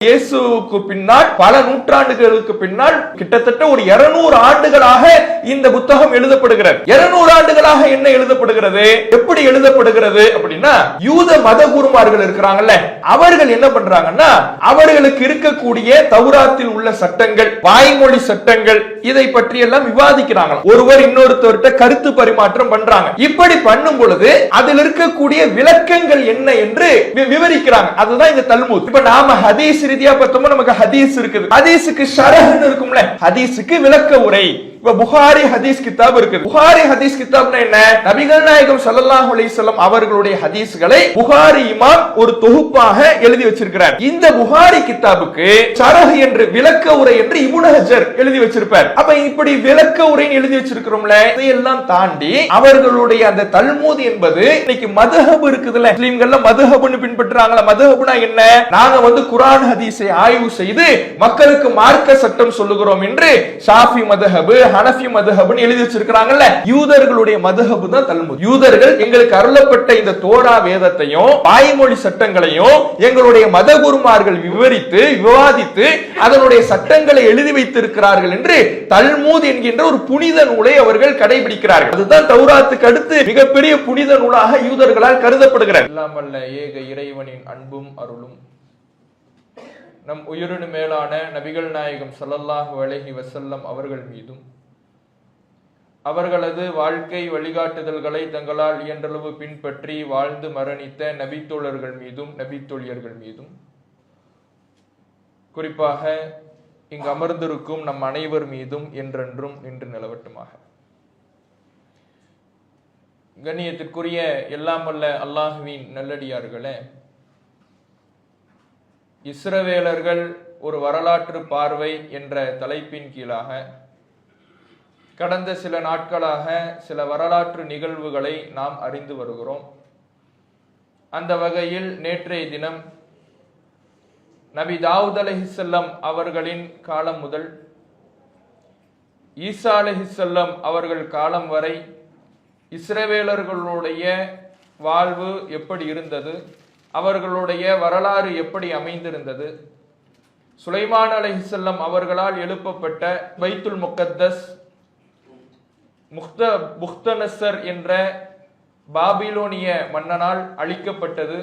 இயேசுவுக்கு பின்னால் பல நூற்றாண்டுகளுக்கு பின்னால் கிட்டத்தட்ட ஒரு 200 ஆண்டுகளாக இந்த புத்தகம் எழுதப்படுகிறது. 200 ஆண்டுகளாக என்ன எழுதப்படுகிறது, எப்படி எழுதப்படுகிறது அப்படின்னா, யூத மத குருமார்கள் இருக்கிறாங்கல்ல, அவர்கள் என்ன பண்றாங்கன்னா, அவர்களுக்கு இருக்கக்கூடிய தௌராத்தில் உள்ள சட்டங்கள், வாய்மொழி சட்டங்கள், இதை பற்றி எல்லாம் விவாதிக்கிறாங்க. ஒருவர் இன்னொருத்தர்கிட்ட கருத்து பரிமாற்றம் பண்றாங்க. இப்படி பண்ணும் பொழுது அதில் இருக்கக்கூடிய விளக்கங்கள் என்ன என்று விவரிக்கிறாங்க. அதுதான் இந்த தல்மூத். இப்ப நாம ஹதீஸ் ரீதியா பார்த்தோம்னா நமக்கு ஹதீஸ் இருக்குது, ஹதீஸுக்கு ஷரஹ்னு இருக்கும்ல, ஹதீஸுக்கு விளக்க உரை. இப்ப புகாரி ஹதீஸ் கிதாப் இருக்குது. புகாரி ஹதீஸ் கிதாப்னா என்ன? நபிகள் நாயகம் ஸல்லல்லாஹு அலைஹி வஸல்லம் அவர்களுடைய ஹதீஸ்களை புகாரி இமாம் ஒரு தொகுப்பாக எழுதி வச்சிருக்கிறார். இந்த புகாரி கிதாபுக்கு ஷரஹ் என்று விளக்க உரை என்று இப்னு ஹஜர் எழுதி வச்சிருப்பார். அப்ப இப்படி விளக்க உரைன்னு எழுதி வச்சிருக்கிறோம்ல, இதையெல்லாம் தாண்டி அவர்களுடைய அந்த தல்மூத் என்பது இன்னைக்கு மதுஹப் இருக்குதுல்ல, முஸ்லிம்கள்ல மதுஹப்னு பின்பற்றுறாங்களா? மதுஹப்னா என்ன? நாங்க குர்ஆன் ஹதீஸை ஆய்வு செய்து மக்களுக்கு மார்க்க சட்டம் சொல்லுகிறோம் என்று ஷாஃபி மதுஹப், ஹனஃபி மதுஹப்னு எழுதி வச்சிருக்காங்கல்ல. யூதர்களுடைய மதுஹப் தான் தல்மூத். யூதர்கள் எங்களுக்கு அருளப்பட்ட இந்த தோரா வேதத்தையும் வாய்மொழி சட்டங்களையும் எங்களுடைய மத குருமார்கள் விவரித்து விவாதித்து அதனுடைய சட்டங்களை எழுதி வைத்திருக்கிறார்கள் என்று தல்மூத் என்கின்ற ஒரு புனித நூலை அவர்கள் கடைபிடிக்கிறார்கள். அதுதான் தௌராத்துக்கு அடுத்து மிகப்பெரிய புனித நூலாக யூதர்களால் கருதப்படுகிறது. எல்லாம் வல்ல ஏக இறைவனின் அன்பும் அருளும் நம் உயிரினு மேலான நபிகள் நாயகம் ஸல்லல்லாஹு அலைஹி வஸல்லம் அவர்கள் மீதும், அவர்களது வாழ்க்கை வழிகாட்டுதல்களை தங்களால் இயன்றளவு பின்பற்றி வாழ்ந்து மரணித்த நபித்தோழர்கள் மீதும் நபித்தோழியர்கள் மீதும், குறிப்பாக இங்கு அமர்ந்திருக்கும் நம் அனைவர் மீதும் என்றென்றும் நின்று நிலவட்டுமாக. கண்ணியத்திற்குரிய எல்லாம் வல்ல அல்லாஹ்வின் நல்லடியார்களே, இஸ்ரவேலர்கள் ஒரு வரலாற்று பார்வை என்ற தலைப்பின் கீழாக கடந்த சில நாட்களாக சில வரலாற்று நிகழ்வுகளை நாம் அறிந்து வருகிறோம். அந்த வகையில் நேற்றைய தினம் நபி தாவூத் அலைஹிஸ்ஸலாம் அவர்களின் காலம் முதல் ஈசா அலைஹிஸ்ஸலாம் அவர்கள் காலம் வரை இஸ்ரவேலர்களுடைய வாழ்வு எப்படி இருந்தது, அவர்களுடைய வரலாறு எப்படி அமைந்திருந்தது, சுலைமான் அலைஹிஸ்ஸலாம் அவர்களால் எழுப்பப்பட்ட பைத்துல் முகத்தஸ் புக்தனஸர் என்ற பாபிலோனிய மன்னனால் அழிக்கப்பட்டது,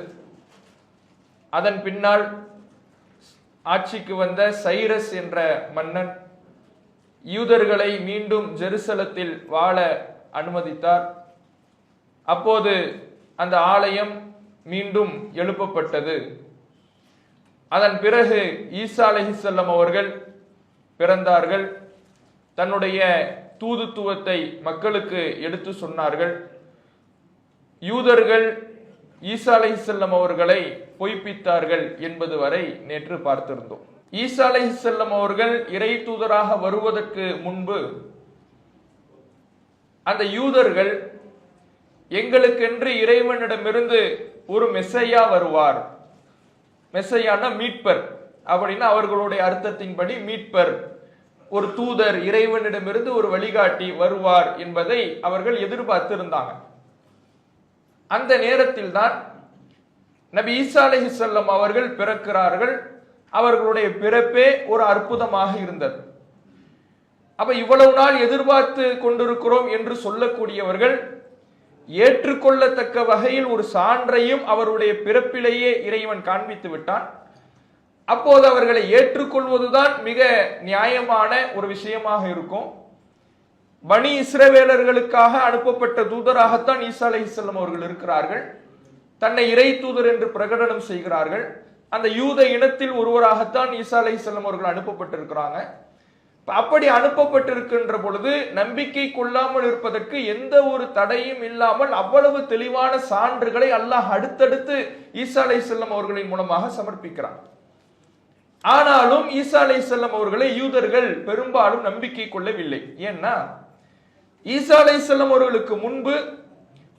அதன் பின்னால் ஆட்சிக்கு வந்த சைரஸ் என்ற மன்னன் யூதர்களை மீண்டும் ஜெருசலத்தில் வாழ அனுமதித்தார். அப்போது அந்த ஆலயம் மீண்டும் எழுப்பப்பட்டது. அதன் பிறகு ஈசா அலைஹிஸ்ஸலாம் அவர்கள் பிறந்தார்கள். தன்னுடைய தூதுத்துவத்தை மக்களுக்கு எடுத்து சொன்னார்கள். யூதர்கள் ஈசா அலைஹிஸ்ஸலாம் அவர்களை பொய்ப்பித்தார்கள் என்பது வரை நேற்று பார்த்திருந்தோம். ஈசா அலைஹிஸ்ஸலாம் அவர்கள் இறை தூதராக வருவதற்கு முன்பு அந்த யூதர்கள் எங்களுக்கென்று இறைவனிடமிருந்து ஒரு மெஸ்ஸையா வருவார், மெஸ்ஸையானா மீட்பர் அப்படின்னா அவர்களுடைய அர்த்தத்தின்படி மீட்பர், ஒரு தூதர், இறைவனிடமிருந்து ஒரு வழிகாட்டி வருவார் என்பதை அவர்கள் எதிர்பார்த்திருந்தாங்க. அந்த நேரத்தில் தான் நபி ஈசா அலைஹிஸ்ஸலாம் அவர்கள் பிறக்கிறார்கள். அவர்களுடைய பிறப்பே ஒரு அற்புதமாக இருந்தது. அப்ப இவ்வளவு நாள் எதிர்பார்த்து கொண்டிருக்கிறோம் என்று சொல்லக்கூடியவர்கள் ஏற்றுக்கொள்ளத்தக்க வகையில் ஒரு சான்றையும் அவருடைய பிறப்பிலேயே இறைவன் காண்பித்து விட்டான். அப்போது அவர்களை ஏற்றுக்கொள்வதுதான் மிக நியாயமான ஒரு விஷயமாக இருக்கும். பனி இஸ்ரவேலர்களுக்காக அனுப்பப்பட்ட தூதராகத்தான் ஈசா அலைஹிஸ்ஸலாம் அவர்கள் இருக்கிறார்கள். தன்னை இறை தூதர் என்று பிரகடனம் செய்கிறார்கள். அந்த யூத இனத்தில் ஒருவராகத்தான் ஈசா அலைஹிஸ்ஸலாம் அவர்கள் அனுப்பப்பட்டிருக்கிறாங்க. அப்படி அனுப்பப்பட்டிருக்கின்ற பொழுது நம்பிக்கை கொள்ளாமல் இருப்பதற்கு எந்த ஒரு தடையும் இல்லாமல் அவ்வளவு தெளிவான சான்றுகளை அல்லாஹ் அடுத்தடுத்து ஈசா அலைஹிஸ்ஸலாம் அவர்களின் மூலமாக சமர்ப்பிக்கிறார். ஆனாலும் ஈசா அலைஹிஸ்ஸலாம் அவர்களை யூதர்கள் பெரும்பாலும் நம்பிக்கை கொள்ளவில்லை. ஏன்னா ஈசா அலைஹிஸ்ஸலாம் அவர்களுக்கு முன்பு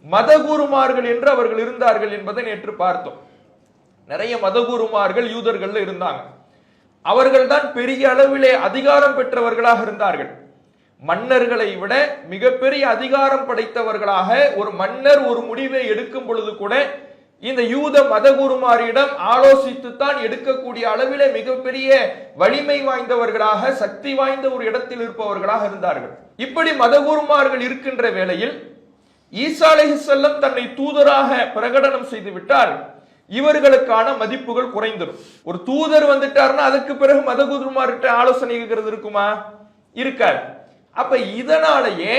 மதகுருமார்கள் என்று அவர்கள் இருந்தார்கள் என்பதை நேற்று பார்த்தோம். நிறைய மதகுருமார்கள் யூதர்கள் இருந்தாங்க. அவர்கள் தான் பெரிய அளவிலே அதிகாரம் பெற்றவர்களாக இருந்தார்கள். மன்னர்களை விட மிகப்பெரிய அதிகாரம் படைத்தவர்களாக ஒரு மன்னர் ஒரு முடிவை எடுக்கும் பொழுது கூட இந்த யூத மதகுருமாரிடம் ஆலோசித்துத்தான் எடுக்கக்கூடிய அளவிலே மிகப்பெரிய வலிமை வாய்ந்தவர்களாக, சக்தி வாய்ந்த ஒரு இடத்தில் இருப்பவர்களாக இருந்தார்கள். இப்படி மதகுருமார்கள் இருக்கின்ற வேளையில் ஈசா அலைஹிஸ்ஸலாம் தன்னை தூதராக பிரகடனம் செய்து விட்டால் இவர்களுக்கான மதிப்புகள் குறைந்துடும். ஒரு தூதர் வந்துட்டார்னா அதுக்கு பிறகு மதகுருமார்கிட்ட ஆலோசனை கேட்கிறது இருக்குமா? இருக்காது. அப்ப இதனாலேயே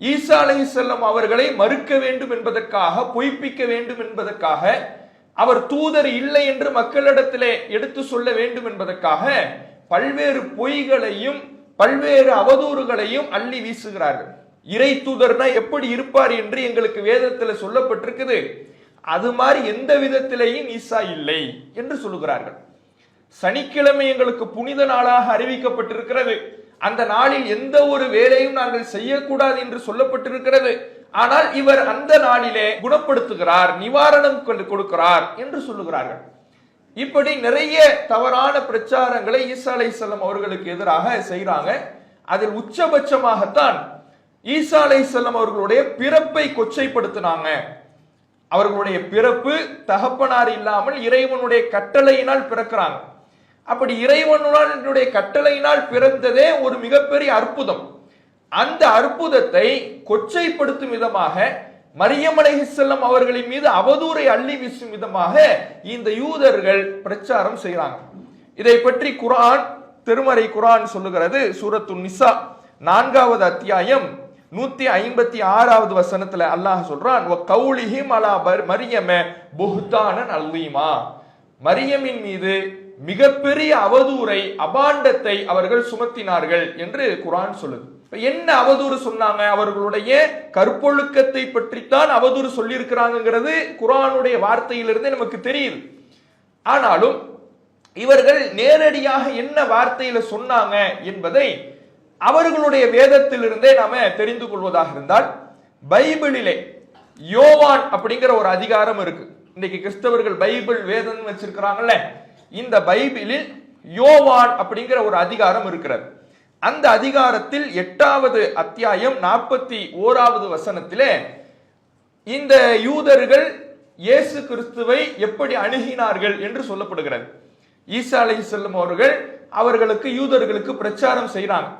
ஈசா அலைஹிஸ்ஸலாம் அவர்களை மறுக்க வேண்டும் என்பதற்காக, பொய்ப்பிக்க வேண்டும் என்பதற்காக, அவர் தூதர் இல்லை என்று மக்களிடத்திலே எடுத்து சொல்ல வேண்டும் என்பதற்காக பல்வேறு பொய்களையும் பல்வேறு அவதூறுகளையும் அள்ளி வீசுகிறார்கள். இறை தூதர்னா எப்படி இருப்பார் என்று எங்களுக்கு வேதத்தில் சொல்லப்பட்டிருக்குது, அது மாதிரி எந்த விதத்திலேயும் ஈசா இல்லை என்று சொல்லுகிறார்கள். சனிக்கிழமை எங்களுக்கு புனித நாளாக அறிவிக்கப்பட்டிருக்கிறது. அந்த நாளில் எந்த ஒரு வேலையும் நாங்கள் செய்யக்கூடாது என்று சொல்லப்பட்டிருக்கிறது. ஆனால் இவர் அந்த நாளிலே குணப்படுத்துகிறார், நிவாரணம் கொடுக்கிறார் என்று சொல்லுகிறார்கள். இப்படி நிறைய தவறான பிரச்சாரங்களை ஈசா அலைஹிஸ்ஸலாம் அவர்களுக்கு எதிராக செய்கிறாங்க. அதில் உச்சபட்சமாகத்தான் ஈசா அலைஹிஸ்ஸலாம் அவர்களுடைய பிறப்பை கொச்சைப்படுத்தினாங்க. அவர்களுடைய பிறப்பு தகப்பனார் இல்லாமல் இறைவனுடைய கட்டளையினால் பிறக்கிறாங்க. அப்படி இறைவனுடைய கட்டளையினால் பிறந்ததே ஒரு மிகப்பெரிய அற்புதம். அந்த அற்புதத்தை கொச்சைப்படுத்தும் விதமாக, மரியம் அலைஹிஸ்ஸலாம் அவர்களின் மீது அவதூறை அள்ளி வீசும் விதமாக இந்த யூதர்கள் பிரச்சாரம் செய்கிறாங்க. இதை பற்றி குர்ஆன், திருமறை குர்ஆன் சொல்லுகிறது. சூரத்து நிசா 4வது அத்தியாயம் 156வது வசனத்துல அல்லாஹ் சொல்றான், வ கௌலிஹிம் அலா மரியம புஹ்தானன் அலீமா, மரியமின் மீது மிகப்பெரிய அவதூறை, அபாண்டத்தை அவர்கள் சுமத்தினார்கள் என்று குர்ஆன் சொல்லுது. என்ன அவதூறு சொன்னாங்க? அவர்களுடைய கற்பொழுக்கத்தை பற்றித்தான் அவதூறு சொல்லி இருக்கிறாங்கிறது குர்ஆனுடைய வார்த்தையிலிருந்து நமக்கு தெரியுது. ஆனாலும் இவர்கள் நேரடியாக என்ன வார்த்தையில சொன்னாங்க என்பதை அவர்களுடைய வேதத்திலிருந்தே நாம தெரிந்து கொள்வதாக இருந்தால், பைபிளிலே யோவான் அப்படிங்கிற ஒரு அதிகாரம் இருக்கு. இன்னைக்கு கிறிஸ்தவர்கள் பைபிள் வேதம் வச்சிருக்கிறாங்கல்ல, இந்த பைபிளில் யோவான் அப்படிங்கிற ஒரு அதிகாரம் இருக்கிறது. அந்த அதிகாரத்தில் 8வது அத்தியாயம் 41வது வசனத்திலே இந்த யூதர்கள் இயேசு கிறிஸ்துவை எப்படி அணுகினார்கள் என்று சொல்லப்படுகிறது. ஈசா அலைஹிஸ்ஸலாம் அவர்கள் அவர்களுக்கு, யூதர்களுக்கு பிரச்சாரம் செய்கிறாங்க.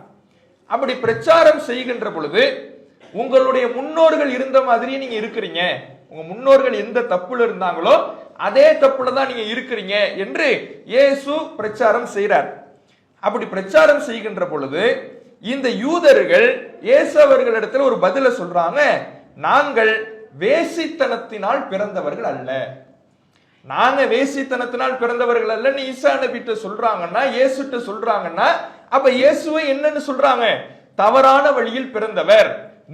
அப்படி பிரச்சாரம் செய்கின்ற பொழுது, உங்களுடைய முன்னோர்கள் இருந்த மாதிரி நீங்க இருக்கிறீங்க, உங்க முன்னோர்கள் எந்த தப்புல இருந்தாங்களோ அதே தப்புல தான் நீங்க இருக்கிறீங்க என்று இயேசு பிரச்சாரம் செய்கிறார். அப்படி பிரச்சாரம் செய்கின்ற பொழுது இந்த யூதர்கள் இயேசு அவர்களிடத்தில் ஒரு பதில சொல்றாங்க, நாங்கள் வேசித்தனத்தினால் பிறந்தவர்கள் அல்ல. நாங்க வேசித்தனத்தினால் பிறந்தவர்கள் அல்லன்னு ஈசா நபிட்ட சொல்றாங்கன்னா, இயேசுட்ட சொல்றாங்கன்னா, அப்ப இயேசுவை என்னன்னு சொல்றாங்க? தவறான வழியில் பிறந்தவர்,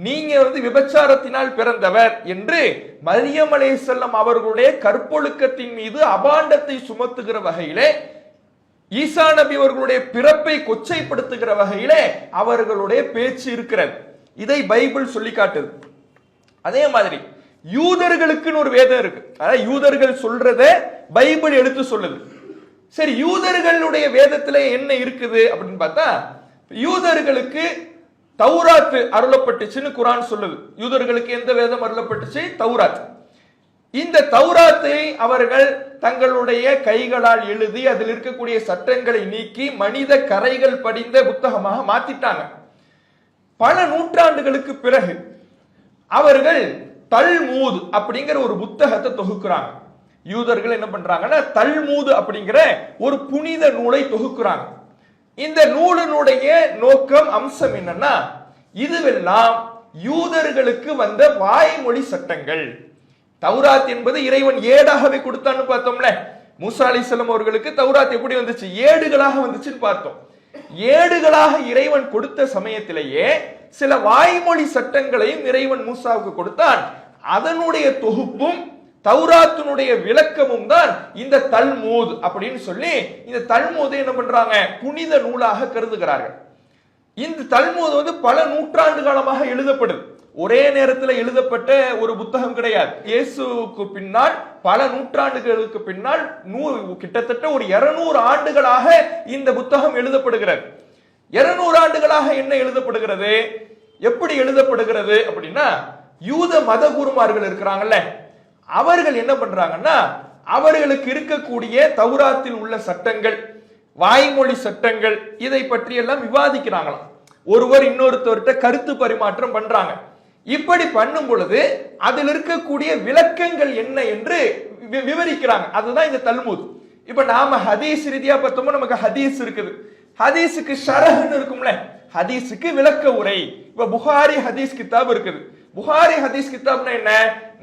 நீங்க விபச்சாரத்தினால் பிறந்தவர் என்று மரியம் அலைஹிஸ்ஸலாம் அவர்களுடைய கற்பொழுக்கத்தின் மீது அபாண்டத்தை சுமத்துகிற வகையிலே, ஈசா நபி அவர்களுடைய பிறப்பை கொச்சைப்படுத்துகிற வகையிலே அவர்களுடைய பேச்சு இருக்கிறது. இதை பைபிள் சொல்லி காட்டுது. அதே மாதிரி யூதர்களுக்குன்னு ஒரு வேதம் இருக்கு. அதாவது யூதர்கள் சொல்றத பைபிள் எடுத்து சொல்லுது. சரி, யூதர்களுடைய வேதத்துல என்ன இருக்குது அப்படின்னு பார்த்தா, யூதர்களுக்கு தௌராத் அருளப்பட்டுச்சுன்னு குர்ஆன் சொல்லுது. யூதர்களுக்கு எந்த வேதம் அருளப்பட்டுச்சு? தௌராத். இந்த தௌராத்தை அவர்கள் தங்களுடைய கைகளால் எழுதி அதில் இருக்கக்கூடிய சட்டங்களை நீக்கி மனித கரைகள் படிந்த புத்தகமாக மாத்திட்டாங்க. பல நூற்றாண்டுகளுக்கு பிறகு அவர்கள் தல்மூத் அப்படிங்கிற ஒரு புத்தகத்தை தொகுக்கிறாங்க. யூதர்கள் என்ன பண்றாங்கன்னா, தல்மூத் அப்படிங்கிற ஒரு புனித நூலை தொகுக்கிறாங்க. இந்த நூலினுடைய நோக்கம், அம்சம் என்னன்னா, இதுவெல்லாம் யூதர்களுக்கு வந்த வாய்மொழி சட்டங்கள். தௌராத் என்பது இறைவன் ஏடாகவே கொடுத்தான்னு பார்த்தோம்ல. மூசா அலைஹிஸ்ஸலாம் அவர்களுக்கு தௌராத் எப்படி வந்துச்சு? ஏடுகளாக வந்துச்சுன்னு பார்த்தோம். ஏடுகளாக இறைவன் கொடுத்த சமயத்திலேயே சில வாய்மொழி சட்டங்களையும் இறைவன் மூசாவுக்கு கொடுத்தான். அதனுடைய தொகுப்பும் தௌராத்தினுடைய விளக்கமும் தான் இந்த தல்மூத் அப்படின்னு சொல்லி, இந்த தல்மூதை என்ன பண்றாங்க? புனித நூலாக கருதுகிறார்கள். இந்த தல்மூத் பல நூற்றாண்டு காலமாக எழுதப்படுது. ஒரே நேரத்தில் எழுதப்பட்ட ஒரு புத்தகம் கிடையாது. இயேசுக்கு பின்னால் பல நூற்றாண்டுகளுக்கு பின்னால் கிட்டத்தட்ட ஒரு 200 ஆண்டுகளாக இந்த புத்தகம் எழுதப்படுகிறது. 200 ஆண்டுகளாக என்ன எழுதப்படுகிறது? எப்படி எழுதப்படுகிறது அப்படின்னா, யூத மத குருமார்கள் இருக்கிறாங்கல்ல, அவர்கள் என்ன பண்றாங்கன்னா அவர்களுக்கு இருக்கக்கூடிய தௌராத்தில் உள்ள சட்டங்கள், வாய்மொழி சட்டங்கள், இதை பற்றி எல்லாம் விவாதிக்கிறாங்களாம். ஒருவர் இன்னொருத்தர்கிட்ட கருத்து பரிமாற்றம் பண்றாங்க. இப்படி பண்ணும் பொழுது அதில் இருக்கக்கூடிய விளக்கங்கள் என்ன என்று விவரிக்கிறாங்க. அதுதான் இந்த தல்முத். இப்ப நாம ஹதீஸ் ரீதியா பார்த்தோம்னா நமக்கு ஹதீஸ் இருக்குது, ஹதீஸுக்கு ஷரஹ்னு இருக்கும்ல, ஹதீஸுக்கு விளக்க உரை. இப்ப புகாரி ஹதீஸ் கிதாப் இருக்குது. புகாரி ஹதீஸ் கிதாப்னா என்ன?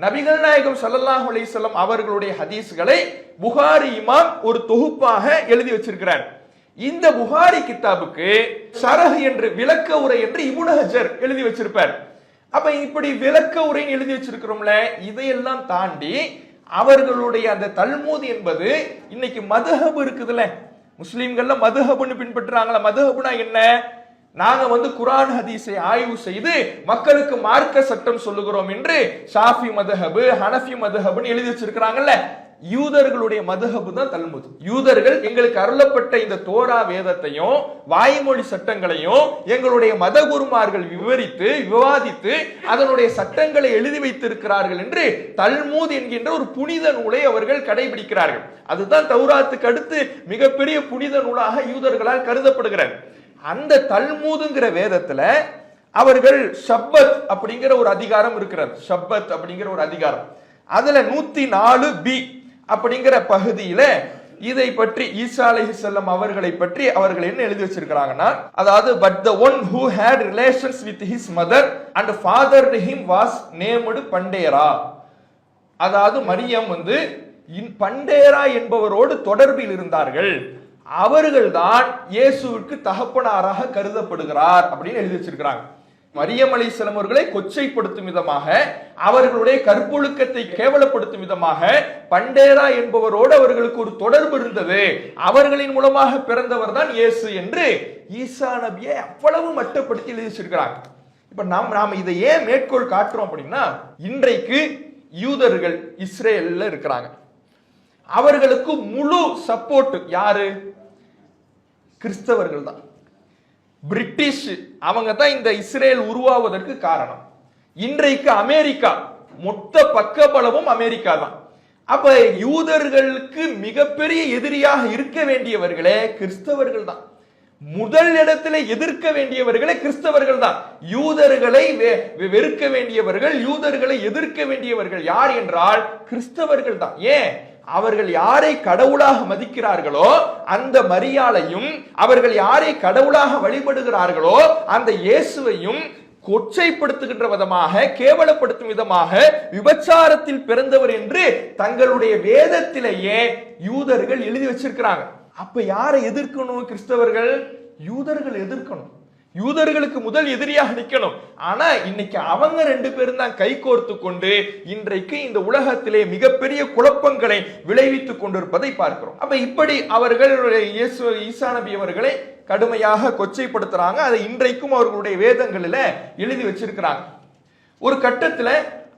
நபிகள் நாயகம் ஸல்லல்லாஹு அலைஹி வஸல்லம் அவர்களுடைய ஹதீஸ்களை புகாரி இமாம் ஒரு தொகுப்பாக எழுதி வச்சிருக்கிறார். இந்த புகாரி கிதாபுக்கு ஷரஹ் என்று விளக்க உரை என்று இப்னு ஹஜர் எழுதி வச்சிருப்பார். அப்ப இப்படி விளக்க உரை எழுதி வச்சிருக்கிறோம்ல, இதையெல்லாம் தாண்டி அவர்களுடைய அந்த தல்மூத் என்பது இன்னைக்கு மதுஹப் இருக்குதுல்ல, முஸ்லிம்கள்ல மதுஹப்னு பின்பற்றுறாங்களா? மதுஹப்னா என்ன? நாங்க குர்ஆன் ஹதீஸை ஆய்வு செய்து மக்களுக்கு மார்க்க சட்டம் சொல்லுகிறோம் என்று ஷாஃபி மதுஹப், ஹனஃபி மதுஹப்னு எழுதி வச்சிருக்கிறாங்கல்ல. யூதர்களுடைய மதுஹப் தான் தல்முத். யூதர்கள் எங்களுக்கு அருளப்பட்ட இந்த தோரா வேதத்தையும் வாய்மொழி சட்டங்களையும் எங்களுடைய மத குருமார்கள் விவரித்து விவாதித்து அதனுடைய சட்டங்களை எழுதி வைத்திருக்கிறார்கள் என்று தல்முத் என்கின்ற ஒரு புனித நூலை அவர்கள் கடைபிடிக்கிறார்கள். அதுதான் தௌராத்துக்கு அடுத்து மிகப்பெரிய புனித நூலாக யூதர்களால் கருதப்படுகிறது. அந்த தல்முதுங்கிற வேதத்துல அவர்கள் ஷப்பத் அப்படிங்கிற ஒரு அதிகாரம் இருக்கிறது. ஷப்பத் அப்படிங்கிற ஒரு அதிகாரம், அதுல 104b அப்படிங்கிற பகுதியில இதை பற்றி ஈசா அலைஹிஸ்ஸலாம் அவர்களை பற்றி அவர்கள் என்ன எழுதி வச்சிருக்காங்கன்னா, அதாவது but the one who had relations with his mother and fathered him was named பண்டேரா. அதாவது மரியம் பண்டேரா என்பவரோடு தொடர்பில் இருந்தார்கள், அவர்கள்தான் இயேசுவுக்கு தகப்பனாராக கருதப்படுகிறார் அப்படின்னு எழுதி வச்சிருக்கிறாங்க. மரியம் அலைஹிஸ்ஸலாம் அவர்களை கொச்சைப்படுத்தும் விதமாக, அவர்களுடைய கற்பொழுக்கத்தை கேவலப்படுத்தும் விதமாக பண்டேரா என்பவரோடு அவர்களுக்கு ஒரு தொடர்பு இருந்தது, அவர்களின் மூலமாக பிறந்தவர் தான் இயேசு என்று ஈசா நபியை அவ்வளவு மட்டப்படுத்தி எழுதி வச்சிருக்கிறாங்க. இப்ப நாம இதை ஏன் மேற்கோள் காட்டுறோம் அப்படின்னா, இன்றைக்கு யூதர்கள் இஸ்ரேல்ல இருக்கிறாங்க, அவர்களுக்கு முழு சப்போர்ட் யாரு? கிறிஸ்தவர்கள் தான். பிரிட்டிஷ் அவங்க தான் இந்த இஸ்ரேல் உருவாவதற்கு காரணம். இன்றைக்கு அமெரிக்கா, மொத்த பக்கபலமும் அமெரிக்கா தான். அப்ப யூதர்களுக்கு மிகப்பெரிய எதிரியாக இருக்க வேண்டியவர்களே கிறிஸ்தவர்கள் தான். முதல் இடத்துல எதிர்க்க வேண்டியவர்களே கிறிஸ்தவர்கள் தான். யூதர்களை வெறுக்க வேண்டியவர்கள், யூதர்களை எதிர்க்க வேண்டியவர்கள் யார் என்றால் கிறிஸ்தவர்கள் தான். ஏன்? அவர்கள் யாரை கடவுளாக மதிக்கிறார்களோ அந்த மரியாளையும், அவர்கள் யாரை கடவுளாக வழிபடுகிறார்களோ அந்த இயேசுவையும் கொச்சைப்படுத்துகின்ற விதமாக, கேவலப்படுத்தும் விதமாக, விபச்சாரத்தில் பிறந்தவர் என்று தங்களுடைய வேதத்திலேயே யூதர்கள் எழுதி வச்சிருக்கிறாங்க. அப்ப யாரை எதிர்க்கணும்? கிறிஸ்தவர்கள் யூதர்கள் எதிர்க்கணும், யூதர்களுக்கு முதல் எதிரியாக நிற்கணும். ஆனா இன்னைக்கு அவங்க ரெண்டு பேரும் தான் கை கோர்த்து கொண்டு இன்றைக்கு இந்த உலகத்திலே மிகப்பெரிய குழப்பங்களை விளைவித்துக் கொண்டிருப்பதை பார்க்கிறோம். அப்ப இப்படி அவர்கள் ஈசா நபி அவர்களை கடுமையாக கொச்சைப்படுத்துறாங்க. அதை இன்றைக்கும் அவர்களுடைய வேதங்களில எழுதி வச்சிருக்கிறாங்க. ஒரு கட்டத்துல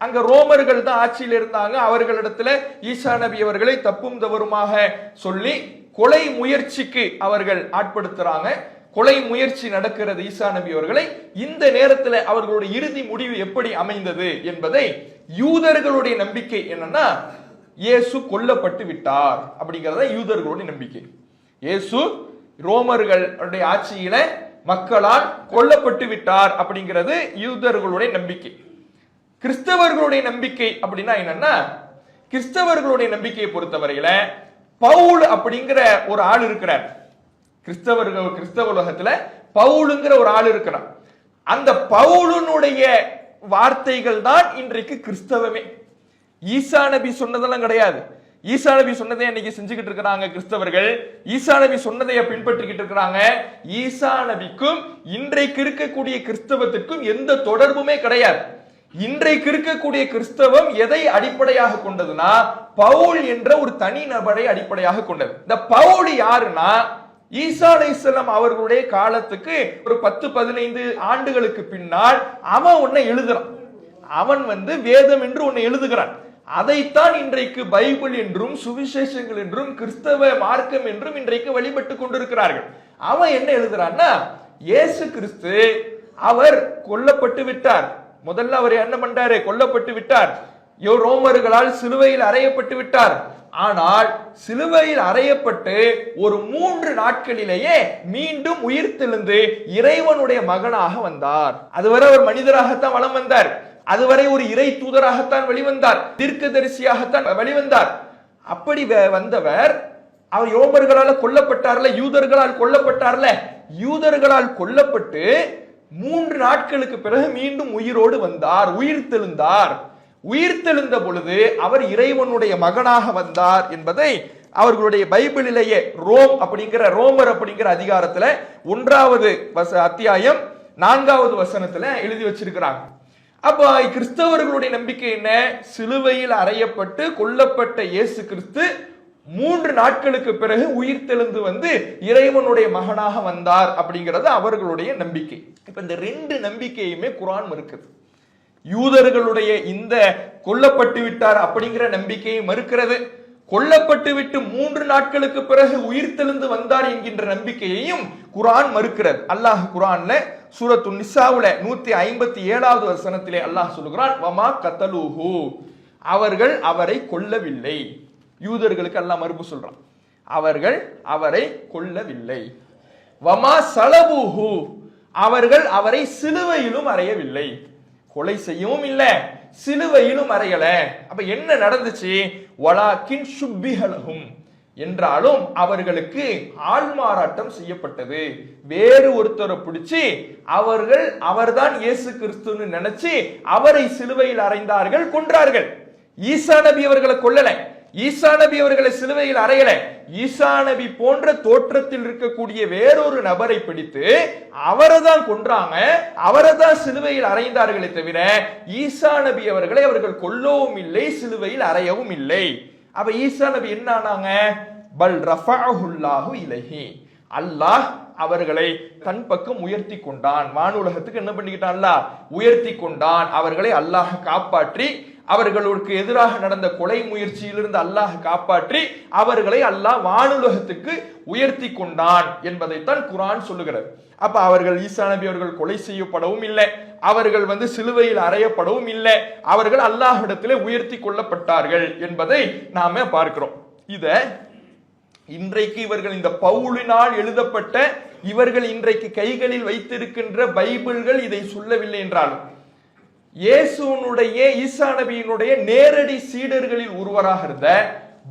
அங்க ரோமர்கள் தான் ஆட்சியில் இருந்தாங்க. அவர்களிடத்துல ஈசா நபி அவர்களை தப்பும் தவறுமாக சொல்லி கொலை முயற்சிக்கு அவர்கள் ஆட்படுத்துறாங்க. கொலை முயற்சி நடக்கிறது ஈசா நபி அவர்களை. இந்த நேரத்தில் அவர்களுடைய இறுதி முடிவு எப்படி அமைந்தது என்பதை, யூதர்களுடைய நம்பிக்கை என்னன்னா இயேசு கொல்லப்பட்டு விட்டார் அப்படிங்கறத யூதர்களுடைய நம்பிக்கை. இயேசு ரோமர்களுடைய ஆட்சியில மக்களால் கொல்லப்பட்டு விட்டார் அப்படிங்கிறது யூதர்களுடைய நம்பிக்கை. கிறிஸ்தவர்களுடைய நம்பிக்கை அப்படின்னா என்னன்னா, கிறிஸ்தவர்களுடைய நம்பிக்கையை பொறுத்தவரையில பவுல் அப்படிங்கிற ஒரு ஆள் இருக்கிறார். கிறிஸ்தவ உலகத்துல பவுலுங்கிற ஒரு ஆள் இருக்கிறான். அந்த பவுலுனுடைய வார்த்தைகள் தான் இன்றைக்கு கிறிஸ்தவமே. ஈசா நபி சொன்னதெல்லாம் கிடையாது. ஈசா நபி சொன்னதை இன்னைக்கு செஞ்சுக்கிட்டு இருக்கிறாங்க கிறிஸ்தவர்கள். ஈசா நபி சொன்னதைய பின்பற்றிக்கிட்டு இருக்கிறாங்க. ஈசா நபிக்கும் இன்றைக்கு இருக்கக்கூடிய கிறிஸ்தவத்திற்கும் எந்த தொடர்புமே கிடையாது. இன்றைக்கு இருக்கக்கூடிய கிறிஸ்தவம் எதை அடிப்படையாக கொண்டதுன்னா, பவுல் என்ற ஒரு தனி நபரை அடிப்படையாக கொண்டது. இந்த பவுல் யாருன்னா, ஈசா அலைஹிஸ்ஸலாம் அவர்களுடைய காலத்துக்கு ஒரு 10-15 ஆண்டுகளுக்கு பின்னால் அவன் ஒன்னை எழுதுறான். அவன் வேதம் என்று ஒன்னை எழுதுகிறான். அதைத்தான் இன்றைக்கு பைபிள் என்றும் சுவிசேஷங்கள் என்றும் கிறிஸ்தவ மார்க்கம் என்றும் இன்றைக்கு வழிபட்டு கொண்டிருக்கிறார்கள். அவன் என்ன எழுதுறான்னா, இயேசு கிறிஸ்து அவர் கொல்லப்பட்டு விட்டார். முதல்ல அவர் என்ன பண்றாரு? கொல்லப்பட்டு விட்டார். ரோமர்களால் சிலுவையில் அறையப்பட்டு விட்டார். ஆனால் சிலுவையில் அறையப்பட்டு ஒரு 3 நாட்களிலேயே மீண்டும் உயிர்த்தெழுந்து இறைவனுடைய மகனாக வந்தார். அதுவரை ஒரு மனிதராகத்தான் வலம் வந்தார். அதுவரை ஒரு இறை தூதராகத்தான் வெளிவந்தார், தீர்க்கதரிசியாகத்தான் வெளிவந்தார். அப்படி வந்தவர் அவர் ரோமர்களால் கொல்லப்பட்டார்ல, யூதர்களால் கொல்லப்பட்டார்ல, யூதர்களால் கொல்லப்பட்டு 3 நாட்களுக்கு பிறகு மீண்டும் உயிரோடு வந்தார், உயிர்த்தெழுந்தார். உயிர்த்தெழுந்த பொழுது அவர் இறைவனுடைய மகனாக வந்தார் என்பதை அவர்களுடைய பைபிளிலேயே ரோமர் அப்படிங்கிற அதிகாரத்துல 1வது அத்தியாயம் 4வது வசனத்துல எழுதி வச்சிருக்கிறாங்க. அப்ப கிறிஸ்தவர்களுடைய நம்பிக்கை என்ன? சிலுவையில் அறையப்பட்டு கொல்லப்பட்ட இயேசு கிறிஸ்து 3 நாட்களுக்கு பிறகு உயிர்த்தெழுந்து வந்து இறைவனுடைய மகனாக வந்தார் அப்படிங்கிறது அவர்களுடைய நம்பிக்கை. இப்ப இந்த 2 நம்பிக்கையுமே குர்ஆன் மறுக்குது. யூதர்களுடைய இந்த கொல்லப்பட்டு விட்டார் அப்படிங்கிற நம்பிக்கையை மறுக்கிறது. கொல்லப்பட்டு விட்டு 3 நாட்களுக்கு பிறகு உயிர்த்தெழுந்து வந்தார் என்கின்ற நம்பிக்கையையும் குர்ஆன் மறுக்கிறது. அல்லாஹ் குர்ஆன்ல சூரத்து நிசாவுல 157வது வசனத்திலே அல்லாஹ் சொல்லுகிறான், வமா கத்தலூஹு, அவர்கள் அவரை கொல்லவில்லை. யூதர்களுக்கு அல்லாஹ் மறுப்பு சொல்றான், அவர்கள் அவரை கொல்லவில்லை. வமா சலபூஹு, அவர்கள் அவரை சிலுவையிலும் அறையவில்லை. கொலை செய்யவும் இல்ல, சிலுவையிலும் அறையல. அப்ப என்ன நடந்துச்சு? வலாக்கின் சுப்பிஹலஹும், என்றாலும் அவர்களுக்கு ஆள்மாறாட்டம் செய்யப்பட்டது. வேறு ஒருத்தரை பிடிச்சி அவர்தான் இயேசு கிறிஸ்துன்னு நினைச்சு அவரை சிலுவையில் அறைந்தார்கள், கொன்றார்கள். ஈசா நபி அவர்களை கொல்லல, ஈசா நபி அவர்களை சிலுவையில் அறையல. ஈசா நபி போன்ற தோற்றத்தில் இருக்கக்கூடிய வேறொரு நபரை பிடித்து அவரை தான் கொன்றாங்க, அவரை தான் சிலுவையில் அறைந்தார்களே தவிர ஈசா நபி அவர்களை அவர்கள் கொல்லவும் இல்லை, சிலுவையில் அறையவும் இல்லை. அப்ப ஈசா நபி என்ன ஆனாங்க? பல் ரஃபஅஹுல்லாஹு இலைஹி, அல்லாஹ் அவர்களை தன் பக்கம் உயர்த்தி கொண்டான். வானுலகத்துக்கு என்ன பண்ணிக்கிட்டான்? உயர்த்தி கொண்டான். அவர்களை அல்லாஹ் காப்பாற்றி, அவர்களுக்கு எதிராக நடந்த கொலை முயற்சியிலிருந்து அல்லாஹ் காப்பாற்றி அவர்களை அல்லாஹ் வானுலகத்துக்கு உயர்த்தி கொண்டான் என்பதைத்தான் குர்ஆன் சொல்லுகிறது. அப்ப அவர்கள் ஈசா நபி அவர்கள் கொலை செய்யப்படவும் இல்லை, அவர்கள் சிலுவையில் அறையப்படவும் இல்லை, அவர்கள் அல்லாஹ்விடத்திலே உயர்த்தி கொள்ளப்பட்டார்கள் என்பதை நாம பார்க்கிறோம். இத இன்றைக்கு இவர்கள் இந்த பவுலினால் எழுதப்பட்ட இவர்கள் இன்றைக்கு கைகளில் வைத்திருக்கின்ற பைபிள்கள் இதை சொல்லவில்லை என்றாலும் இயேசுனுடைய ஈசா நபியினுடைய நேரடி சீடர்களில் ஒருவராக இருந்த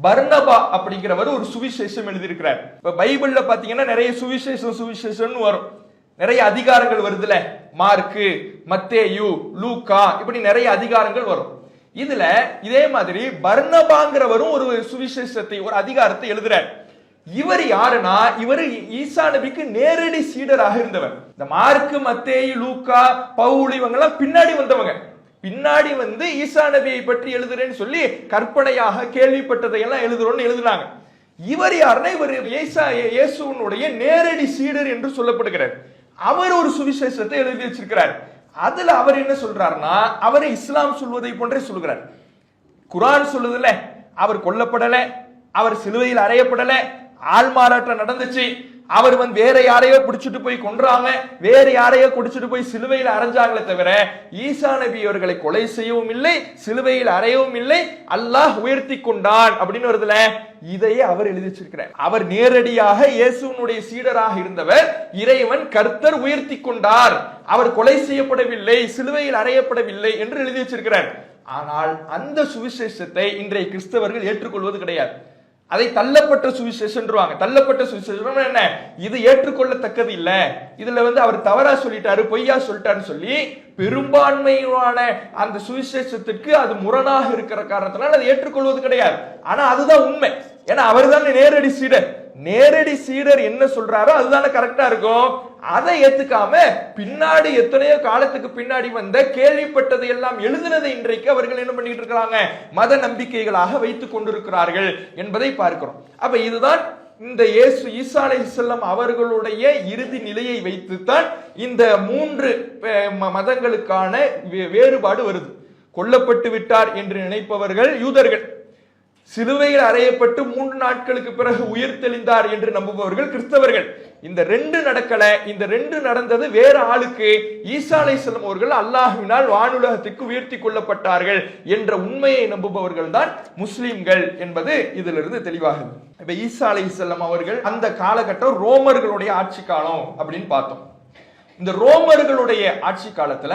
பர்னபா அப்படிங்கிறவர் ஒரு சுவிசேஷம் எழுதியிருக்கிறார். இப்ப பைபிள்ல பாத்தீங்கன்னா நிறைய சுவிசேஷம் வரும், நிறைய அதிகாரங்கள் வருதுல, மார்க்கு, மத்தேயு, லூக்கா, இப்படி நிறைய அதிகாரங்கள் வரும். இதுல இதே மாதிரி பர்னபாங்கிறவரும் ஒரு சுவிசேஷத்தை, ஒரு அதிகாரத்தை எழுதுறார். இவர் யாருன்னா, இவர் ஈசா நபிக்கு நேரடி சீடராக இருந்தவர். இந்த மார்க்கு, மத்தேயு, லூக்கா, பவுல் இவங்க எல்லாம் பின்னாடி வந்தவங்க. பின்னாடி ஈசா நபியை பற்றி எழுதுறேன்னு சொல்லி கற்பனையாக கேள்விப்பட்டதை எல்லாம் எழுதுறோம்னு எழுதுனாங்க. இவர் யாருன்னா, இவர் இயேசுனுடைய நேரடி சீடர் என்று சொல்லப்படுகிறார். அவர் ஒரு சுவிசேஷத்தை எழுதி வச்சிருக்கிறார். அதுல அவர் என்ன சொல்றாருன்னா, அவரை இஸ்லாம் சொல்வதை போன்றே சொல்கிறார். குர்ஆன் சொல்லுதுல, அவர் கொல்லப்படல, அவர் சிலுவையில் அறையப்படல, ஆள்மாறாட்டம் நடந்துச்சு, அவர் வேற யாரையோ பிடிச்சிட்டு போய் கொன்றாங்க, வேற யாரையோ குடிச்சிட்டு போய் சிலுவையில் அரைஞ்சாங்களே தவிர ஈசா நபி அவர்களை கொலை செய்யவும் இல்லை, சிலுவையில் அறையவும் இல்லை, அல்லாஹ் உயர்த்தி கொண்டான் அப்படின்னு வருதுல. இதையே அவர் எழுதி வச்சிருக்கிறார். அவர் நேரடியாக இயேசுனுடைய சீடராக இருந்தவர். இறைவன் கர்த்தர் உயர்த்தி கொண்டார், அவர் கொலை செய்யப்படவில்லை, சிலுவையில் அறையப்படவில்லை என்று எழுதி வச்சிருக்கிறார். ஆனால் அந்த சுவிசேஷத்தை இன்றைய கிறிஸ்தவர்கள் ஏற்றுக்கொள்வது கிடையாது. அதை தள்ளப்பட்ட சுவிசேஷம். தள்ளப்பட்ட சுவிசேஷம் என்ன? இது ஏற்றுக்கொள்ளத்தக்கது இல்ல, இதுல அவர் தவறா சொல்லிட்டாரு, பொய்யா சொல்லிட்டாருன்னு சொல்லி பெரும்பான்மையான அந்த சுவிசேஷத்துக்கு அது முரணாக இருக்கிற காரணத்தினால் அதை ஏற்றுக்கொள்வது கிடையாது. ஆனா அதுதான் உண்மை. ஏன்னா அவர் தான் நேரடி சீடர். நேரடி சீடர் என்ன சொல்றாரோ அதுதானே கரெக்டா இருக்கும். அதை ஏத்துக்காம பின்னாடி எத்தனையோ காலத்துக்கு பின்னாடி வந்த கேள்விப்பட்டதை எல்லாம் எழுதினதை இன்றைக்கு அவர்கள் என்ன பண்ணிட்டு இருக்கிறாங்க? மத நம்பிக்கைகளாக வைத்துக் கொண்டிருக்கிறார்கள் என்பதை பார்க்கிறோம். அப்ப இதுதான் இந்த ஈசா அலைஹிஸ்ஸலாம் அவர்களுடைய இறுதி நிலையை வைத்துத்தான் இந்த 3 மதங்களுக்கான வேறுபாடு வருது. கொல்லப்பட்டு விட்டார் என்று நினைப்பவர்கள் யூதர்கள், சிலுவையில் அறையப்பட்டு 3 நாட்களுக்கு பிறகு உயிர் தெளிந்தார் என்று நம்புபவர்கள் கிறிஸ்தவர்கள். இந்த 2 நடக்கல. இந்த 2 நடந்தது வேற ஆளுக்கு. ஈசா அலைஹிஸ்ஸலாம் அவர்கள் அல்லாஹ்வினால் வானுலகத்துக்கு உயர்த்தி கொள்ளப்பட்டார்கள் என்ற உண்மையை நம்புபவர்கள் தான் முஸ்லிம்கள் என்பது இதிலிருந்து தெளிவாகுது. இப்ப ஈசா அலைஹிஸ்ஸலாம் அவர்கள் அந்த காலகட்டம் ரோமர்களுடைய ஆட்சி காலம் அப்படின்னு பார்த்தோம். இந்த ரோமர்களுடைய ஆட்சி காலத்துல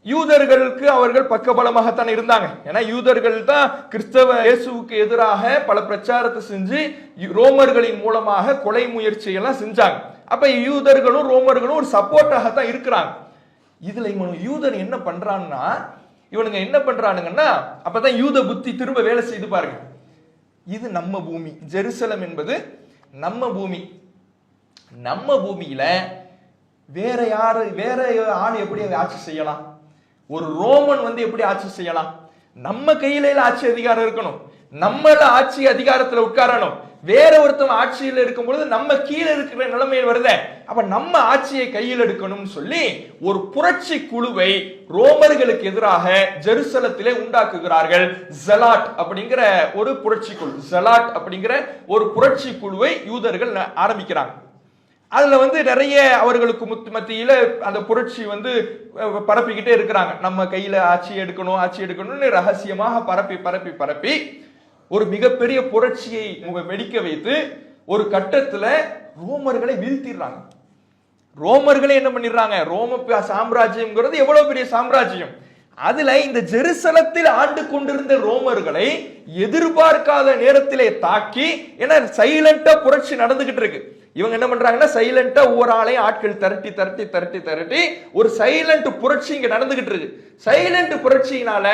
யூதர்களுக்கு அவர்கள் பக்கபலமாகத்தான் இருந்தாங்க. ஏன்னா யூதர்கள் தான் கிறிஸ்தவ இயேசுவுக்கு எதிராக பல பிரச்சாரத்தை செஞ்சு ரோமர்களின் மூலமாக கொலை முயற்சியெல்லாம் செஞ்சாங்க. அப்ப யூதர்களும் ரோமர்களும் ஒரு சப்போர்ட்டாக தான் இருக்கிறாங்க. இதுல யூதன் என்ன பண்றான்னா, இவனுங்க என்ன பண்றானுங்கன்னா, அப்பதான் யூத புத்தி திரும்ப வேலை செய்து பாருங்க. இது நம்ம பூமி, ஜெருசலம் என்பது நம்ம பூமி. நம்ம பூமியில வேற ஆள் எப்படி ஆட்சி செய்யலாம்? ஒரு ரோமன் எப்படி ஆட்சி செய்யலாம்? நம்ம கையில ஆட்சி அதிகாரம் இருக்கணும், நம்மள ஆட்சி அதிகாரத்துல உட்காரணும். வேற ஒருத்தவங்க ஆட்சியில் இருக்கும் பொழுது நம்ம கீழே இருக்கிற நிலைமையில் வருத. அப்ப நம்ம ஆட்சியை கையில் எடுக்கணும்னு சொல்லி ஒரு புரட்சி குழுவை ரோமர்களுக்கு எதிராக ஜெருசலத்திலே உண்டாக்குகிறார்கள். ஜலாட் அப்படிங்கிற ஒரு புரட்சி குழு, ஜலாட் அப்படிங்கிற ஒரு புரட்சி குழுவை யூதர்கள் ஆரம்பிக்கிறாங்க. அதுல நிறைய அவர்களுக்கு மத்தியில அந்த புரட்சி பரப்பிக்கிட்டே இருக்கிறாங்க. நம்ம கையில ஆட்சி எடுக்கணும்னு ரகசியமாக பரப்பி ஒரு மிகப்பெரிய புரட்சியை வெடிக்க வைத்து ஒரு கட்டத்துல ரோமர்களை வீழ்த்திடுறாங்க. ரோமர்களை என்ன பண்ணிடுறாங்க? ரோம சாம்ராஜ்யம்ங்கிறது எவ்வளவு பெரிய சாம்ராஜ்யம். அதுல இந்த ஜெருசலத்தில் ஆண்டு கொண்டிருந்த ரோமர்களை எதிர்பார்க்காத நேரத்திலே தாக்கி, ஏன்னா சைலண்டா புரட்சி நடந்துகிட்டு இருக்கு. இவங்க என்ன பண்றாங்கன்னா சைலண்டா ஒவ்வொரு ஆளையும் ஆட்கள் திரட்டி ஒரு சைலண்ட் புரட்சி இங்க நடந்துகிட்டு இருக்கு. சைலண்ட் புரட்சியினால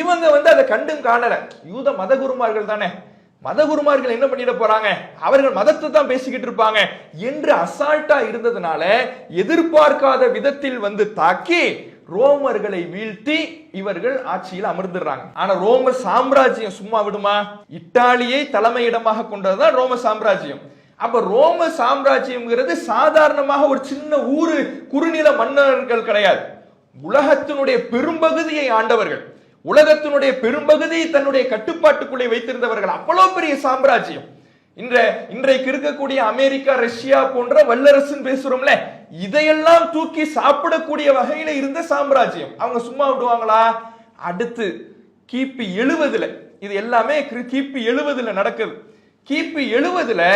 இவங்க அதை கண்டும் காணல. யூத மதகுருமார்கள் தானே, மதகுருமார்கள் என்ன பண்ணிட போறாங்க? அவர்கள் மதத்தை தான் பேசிக்கிட்டு இருப்பாங்க என்று அசால்ட்டா இருந்ததுனால எதிர்பார்க்காத விதத்தில் தாக்கி ரோமர்களை வீழ்த்தி இவர்கள் ஆட்சியில் அமர்ந்துடுறாங்க. ஆனா ரோம சாம்ராஜ்யம் சும்மா விடுமா? இத்தாலியை தலைமையிடமாக கொண்டதுதான் ரோம சாம்ராஜ்யம். அப்ப ரோம சாம்ராஜ்யம்ங்கிறது சாதாரணமாக ஒரு சின்ன ஊரு குறுநில மன்னர்கள் கிடையாது. உலகத்தினுடைய பெரும்பகுதியை ஆண்டவர்கள், உலகத்தினுடைய பெரும்பகுதியை தன்னுடைய கட்டுப்பாட்டுக்குள்ளே வைத்திருந்தவர்கள். அவ்வளவு பெரிய சாம்ராஜ்யம். இன்றைக்கு இருக்கக்கூடிய அமெரிக்கா, ரஷ்யா போன்ற வல்லரசுன்னு பேசுறோம்ல, இதையெல்லாம் தூக்கி சாப்பிடக்கூடிய வகையில இருந்த சாம்ராஜ்யம். அவங்க சும்மா விடுவாங்களா? அடுத்து கிபி 70, இது எல்லாமே கிபி 70 நடக்குது. கிபி 70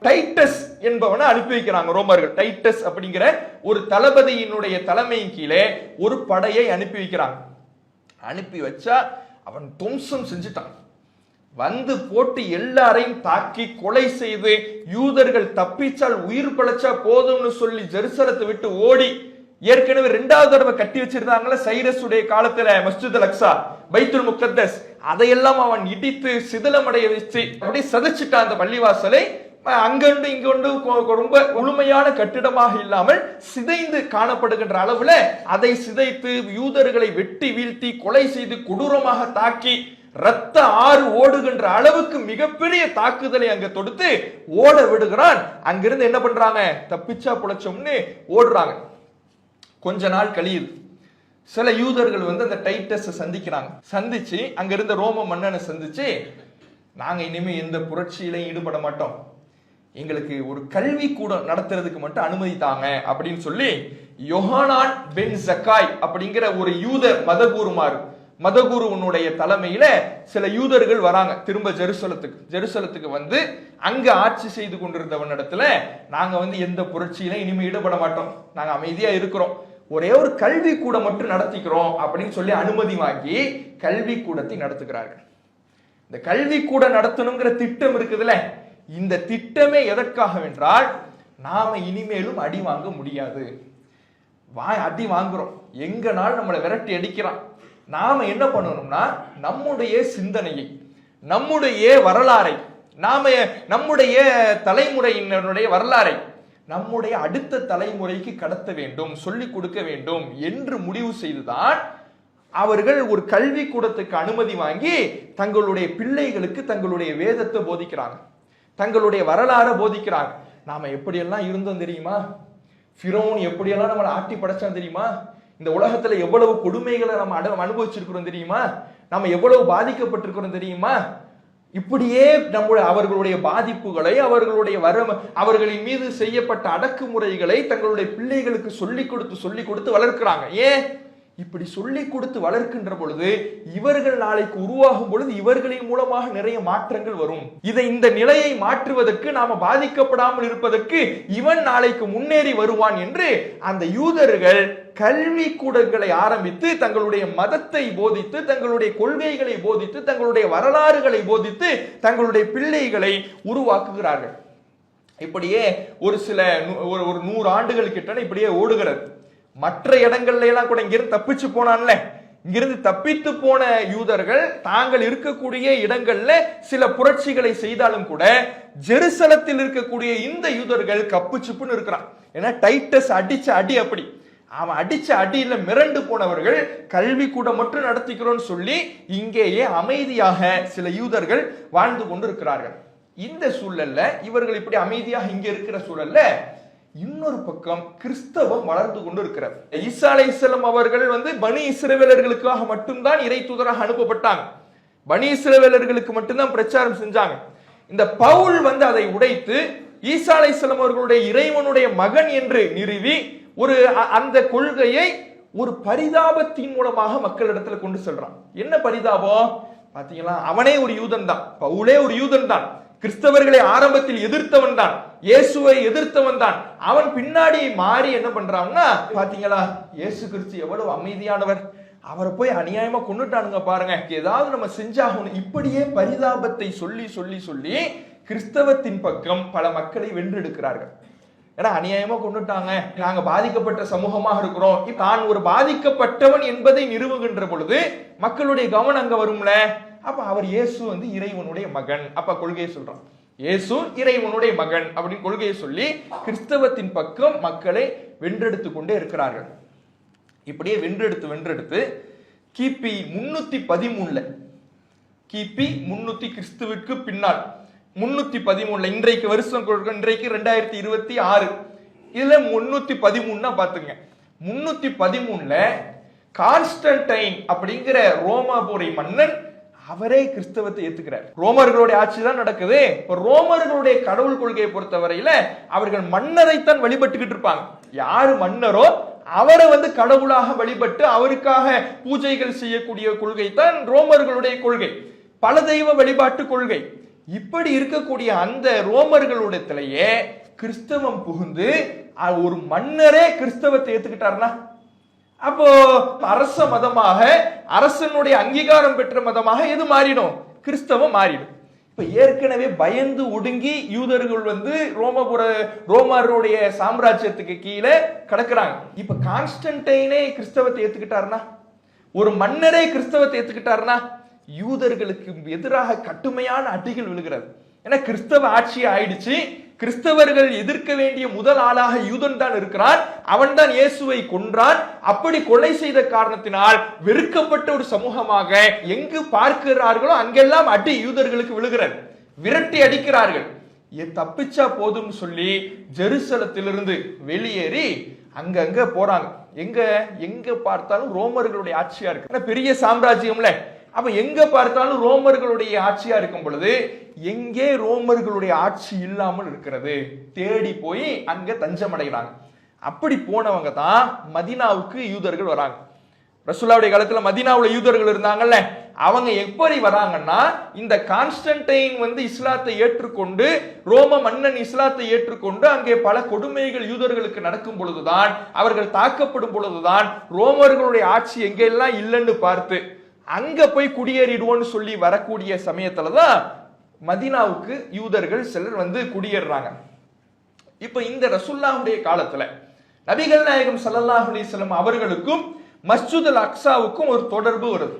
டைட்டஸ் என்பவனை அனுப்பி வைக்கிறாங்க ரோமர்கள். டைட்டஸ் அப்படிங்கிற ஒரு தளபதியினுடைய தலைமையின் கீழே ஒரு படையை அனுப்பி வைக்கிறாங்க. அனுப்பி வச்சா அவன் துவம்சம் செஞ்சுட்டான். போட்டு எல்லாரையும் தாக்கி கொலை செய்து யூதர்கள் தப்பிச்சால் உயிர் பழச்சா போதும்னு சொல்லி ஜெருசலத்தை விட்டு ஓடி, ஏற்கனவே 2வது தடவை கட்டி வச்சிருந்தாங்களே சைரஸ் உடைய காலத்துல மஸ்ஜித் அல்-அக்ஸா, பைத்துல் முகத்தஸ், அதையெல்லாம் அவன் இடித்து சிதிலமடைய வச்சு அப்படி சதைச்சிட்டான் அந்த பள்ளிவாசலை. அங்கொண்டு இங்கொண்டு ரொம்ப முழுமையான கட்டிடமாக இல்லாமல் சிதைந்து காணப்படுகின்ற அளவுல அதை சிதைத்து யூதர்களை வெட்டி வீழ்த்தி கொலை செய்து கொடூரமாக தாக்கி ரத்த ஆறு ஓடுகின்ற அளவுக்கு மிகப்பெரிய தாக்குதலை அங்க தொடுத்து ஓட விடுகிறான். அங்கிருந்து என்ன பண்றாங்க? தப்பிச்சா புழைச்சோம்னு ஓடுறாங்க. கொஞ்ச நாள் கழியுது. சில யூதர்கள் அந்த டைட்டஸை சந்திக்கிறாங்க. சந்திச்சு அங்க இருந்த ரோம மன்னனை சந்திச்சு, நாங்க இனிமே எந்த புரட்சியிலையும் ஈடுபட மாட்டோம், எங்களுக்கு ஒரு கல்வி கூட நடத்துறதுக்கு மட்டும் அனுமதி தாங்க அப்படின்னு சொல்லி யோஹானான் பென் ஜக்காய் அப்படிங்கிற ஒரு யூத மதகுருவனுடைய தலைமையில சில யூதர்கள் வராங்க திரும்ப ஜெருசலத்துக்கு அங்க ஆட்சி செய்து கொண்டிருந்தவனிடத்துல, நாங்க எந்த புரட்சியில இனிமே ஈடுபட மாட்டோம், நாங்க அமைதியா இருக்கிறோம், ஒரே ஒரு கல்வி கூட மட்டும் நடத்திக்கிறோம் அப்படின்னு சொல்லி அனுமதி வாங்கி கல்வி கூடத்தை நடத்துகிறார்கள். இந்த கல்வி கூட நடத்தணுங்கிற திட்டம் இருக்குதுல்ல, இந்த திட்டமே எதற்காக என்றால், நாம இனிமேலும் அடி வாங்க முடியாது, அடி வாங்குறோம், எங்கனாலும் நம்மளை விரட்டி அடிக்கிறான். நாம என்ன பண்ணணும்னா நம்முடைய சிந்தனையை, நம்முடைய வரலாறை, நம்முடைய தலைமுறையினருடைய வரலாறை நம்முடைய அடுத்த தலைமுறைக்கு கடத்த வேண்டும், சொல்லிக் கொடுக்க வேண்டும் என்று முடிவு செய்துதான் அவர்கள் ஒரு கல்வி கூடத்துக்கு அனுமதி வாங்கி தங்களுடைய பிள்ளைகளுக்கு தங்களுடைய வேதத்தை போதிக்கிறாங்க, தங்களுடைய வரலாறை போதிக்கிறாங்க. நாம எப்படியெல்லாம் இருந்தோம் தெரியுமா? ஃபிரௌன் எப்படியெல்லாம் நம்மளை ஆட்டி படைச்சான் தெரியுமா? இந்த உலகத்துல எவ்வளவு கொடுமைகளை நம்ம அனுபவிச்சிருக்கிறோம் தெரியுமா? நம்ம எவ்வளவு பாதிக்கப்பட்டிருக்கிறோம் தெரியுமா? இப்படியே அவர்களுடைய பாதிப்புகளை, அவர்களின் மீது செய்யப்பட்ட அடக்குமுறைகளை தங்களுடைய பிள்ளைகளுக்கு சொல்லிக் கொடுத்து வளர்க்கிறாங்க. ஏன் இப்படி சொல்லிக் கொடுத்து வளர்க்கின்ற பொழுது இவர்கள் நாளைக்கு உருவாகும் பொழுது இவர்களின் மூலமாக நிறைய மாற்றங்கள் வரும். இந்த நிலையை மாற்றுவதற்கு நாம பாதிக்கப்படாமல் இருப்பதற்கு இவன் நாளைக்கு முன்னேறி வருவான் என்று அந்த யூதர்கள் கல்வி கூடங்களை ஆரம்பித்து தங்களுடைய மதத்தை போதித்து, தங்களுடைய கொள்கைகளை போதித்து, தங்களுடைய வரலாறுகளை போதித்து தங்களுடைய பிள்ளைகளை உருவாக்குகிறார்கள். இப்படியே ஒரு 100 ஆண்டுகள் கிட்ட இப்படியே ஓடுகிறது. மற்ற இடங்கள்ல எல்லாம் கூட இங்கிருந்து தப்பிச்சு போனான்ல, இங்கிருந்து தப்பித்து போன யூதர்கள் தாங்கள் இருக்கக்கூடிய இடங்கள்ல சில புரட்சிகளை செய்தாலும் கூட ஜெருசலத்தில் இருக்கக்கூடிய இந்த யூதர்கள் கப்பு சிப்புன்னு இருக்கிறான். ஏன்னா டைட்டஸ் அடிச்ச அடி அப்படி, அவன் அடிச்ச அடியில மிரண்டு போனவர்கள் கல்வி கூட மட்டும் நடத்திக்கிறோம்னு சொல்லி இங்கேயே அமைதியாக சில யூதர்கள் வாழ்ந்து கொண்டு இருக்கிறார்கள். இந்த சூழல்ல இவர்கள் இப்படி அமைதியாக இங்க இருக்கிற சூழல்ல இன்னொரு பக்கம் கிறிஸ்தவம் வளர்ந்து கொண்டு இருக்கிறது. ஈசா அலைஹிஸ்ஸலாம் அவர்கள் பனி இஸ்ரவேலர்களுக்காக மட்டும்தான் இறை தூதராக அனுப்பப்பட்டாங்க. பனி இஸ்ரவேலர்களுக்கு மட்டும்தான் பிரச்சாரம் செஞ்சாங்க. இந்த பவுல் அதை உடைத்து ஈசா அலைஹிஸ்ஸலாம் அவர்களுடைய இறைவனுடைய மகன் என்று நிறுவி அந்த கொள்கையை ஒரு பரிதாபத்தின் மூலமாக மக்களிடத்துல கொண்டு செல்றான். என்ன பரிதாபம் பாத்தீங்களா? அவனே ஒரு யூதன் தான், பவுலே ஒரு யூதன் தான், கிறிஸ்தவர்களை ஆரம்பத்தில் எதிர்த்தவன் தான், இயேசுவை எதிர்த்தவன் தான். அவன் பின்னாடி மாறி என்ன பண்றான்னா, பாத்தீங்களா இயேசு கிறிஸ்து எவ்வளவு அமைதியானவர், அவரை போய் அநியாயமா கொண்டுட்டானுங்க பாருங்க, ஏதாவது நம்ம செஞ்சாகணும். இப்படியே பரிதாபத்தை சொல்லி சொல்லி சொல்லி கிறிஸ்தவத்தின் பக்கம் பல மக்களை வென்றெடுக்கிறார்கள். ஏன்னா அநியாயமா கொண்டுட்டாங்க, நாங்க பாதிக்கப்பட்ட சமூகமாக இருக்கிறோம். தான் ஒரு பாதிக்கப்பட்டவன் என்பதை நிறுவுகின்ற பொழுது மக்களுடைய கவனம் அங்க வரும்ல. அப்ப அவர் இயேசு இறைவனுடைய மகன், அப்ப கொள்கையை சொல்றான், இயேசு இறைவனுடைய மகன் அப்படின்னு கொள்கையை சொல்லி கிறிஸ்தவத்தின் பக்கம் மக்களை வென்றெடுத்து கொண்டே இருக்கிறார்கள். இப்படியே வென்றெடுத்து கிபி 313 கிபி 300 கிறிஸ்துவுக்கு பின்னால் 313 இன்றைக்கு வருஷம் இன்றைக்கு 2026, இதுல 313 பாத்துங்க. 313 கான்ஸ்டன்டைன் அப்படிங்கிற ரோமாபுரி மன்னன் அவரே கிறிஸ்தவத்தை ஏத்துக்கிறார். ரோமர்களுடைய ஆட்சி தான் நடக்குது. ரோமர்களுடைய கடவுள் கொள்கையை பொறுத்தவரையில அவர்கள் மன்னரைத்தான் வழிபட்டுக்கிட்டு இருப்பாங்க. யாரு மன்னரோ அவரை கடவுளாக வழிபட்டு அவருக்காக பூஜைகள் செய்யக்கூடிய கொள்கை தான் ரோமர்களுடைய கொள்கை, பல தெய்வ வழிபாட்டு கொள்கை. இப்படி இருக்கக்கூடிய அந்த ரோமர்களுடையத்திலேயே கிறிஸ்தவம் புகுந்து ஒரு மன்னரே கிறிஸ்தவத்தை ஏத்துக்கிட்டாருன்னா, அப்போ அரச மதமாக, அரசனுடைய அங்கீகாரம் பெற்ற மதமாக எது மாறிடும்? கிறிஸ்தவம் மாறிடும். இப்ப ஏற்கனவே பயந்து ஒடுங்கி யூதர்கள் ரோமருடைய சாம்ராஜ்யத்துக்கு கீழே கிடக்குறாங்க. இப்ப கான்ஸ்டன்டைனே கிறிஸ்தவத்தை ஏத்துக்கிட்டாருன்னா, ஒரு மன்னரே கிறிஸ்தவத்தை ஏத்துக்கிட்டாருன்னா யூதர்களுக்கு எதிராக கடுமையான அடிகள் விழுகிறது. ஏன்னா கிறிஸ்தவ ஆட்சி ஆயிடுச்சு, கிறிஸ்தவர்கள் எதிர்க்க வேண்டிய முதல் ஆளாக யூதன் தான் இருக்கிறான், அவன் தான் இயேசுவை கொன்றான். அப்படி கொலை செய்த காரணத்தினால் வெறுக்கப்பட்ட ஒரு சமூகமாக எங்கு பார்க்கிறார்களோ அங்கெல்லாம் அடி யூதர்களுக்கு விழுகிறது, விரட்டி அடிக்கிறார்கள். தப்பிச்சா போதும் சொல்லி ஜெருசலத்திலிருந்து வெளியேறி அங்கங்க போறாங்க. எங்க பார்த்தாலும் ரோமர்களுடைய ஆட்சியா இருக்கு, பெரிய சாம்ராஜ்யம்ல. அப்ப எங்க பார்த்தாலும் ரோமர்களுடைய ஆட்சியா இருக்கும் பொழுது எங்கே ரோமர்களுடைய ஆட்சி இல்லாமல் இருக்கிறது தேடி போய் அங்க தஞ்சம் அடைகிறாங்க. அப்படி போனவங்க தான் மதீனாவுக்கு யூதர்கள் வராங்க. ரசூலுல்லாஹ்வுடைய காலத்துல மதீனாவுல யூதர்கள் இருந்தாங்கல்ல, அவங்க எப்படி வராங்கன்னா, இந்த கான்ஸ்டன்டைன் இஸ்லாத்தை ஏற்றுக்கொண்டு, ரோம மன்னன் இஸ்லாத்தை ஏற்றுக்கொண்டு அங்கே பல கொடுமைகள் யூதர்களுக்கு நடக்கும் பொழுதுதான், அவர்கள் தாக்கப்படும் பொழுதுதான் ரோமர்களுடைய ஆட்சி எங்கெல்லாம் இல்லைன்னு பார்த்து அங்க போய் குடியேறிடுவோன்னு சொல்லி வரக்கூடிய சமயத்துலதான் மதீனாவுக்கு யூதர்கள் சிலர் குடியேறாங்க. இப்ப இந்த ரசூலுல்லாஹ்வுடைய காலத்துல நபிகள் நாயகம் ஸல்லல்லாஹு அலைஹி வஸல்லம் அவர்களுக்கும் மஸ்ஜிதுல் அக்ஸாவுக்கும் ஒரு தொடர்பு வருது.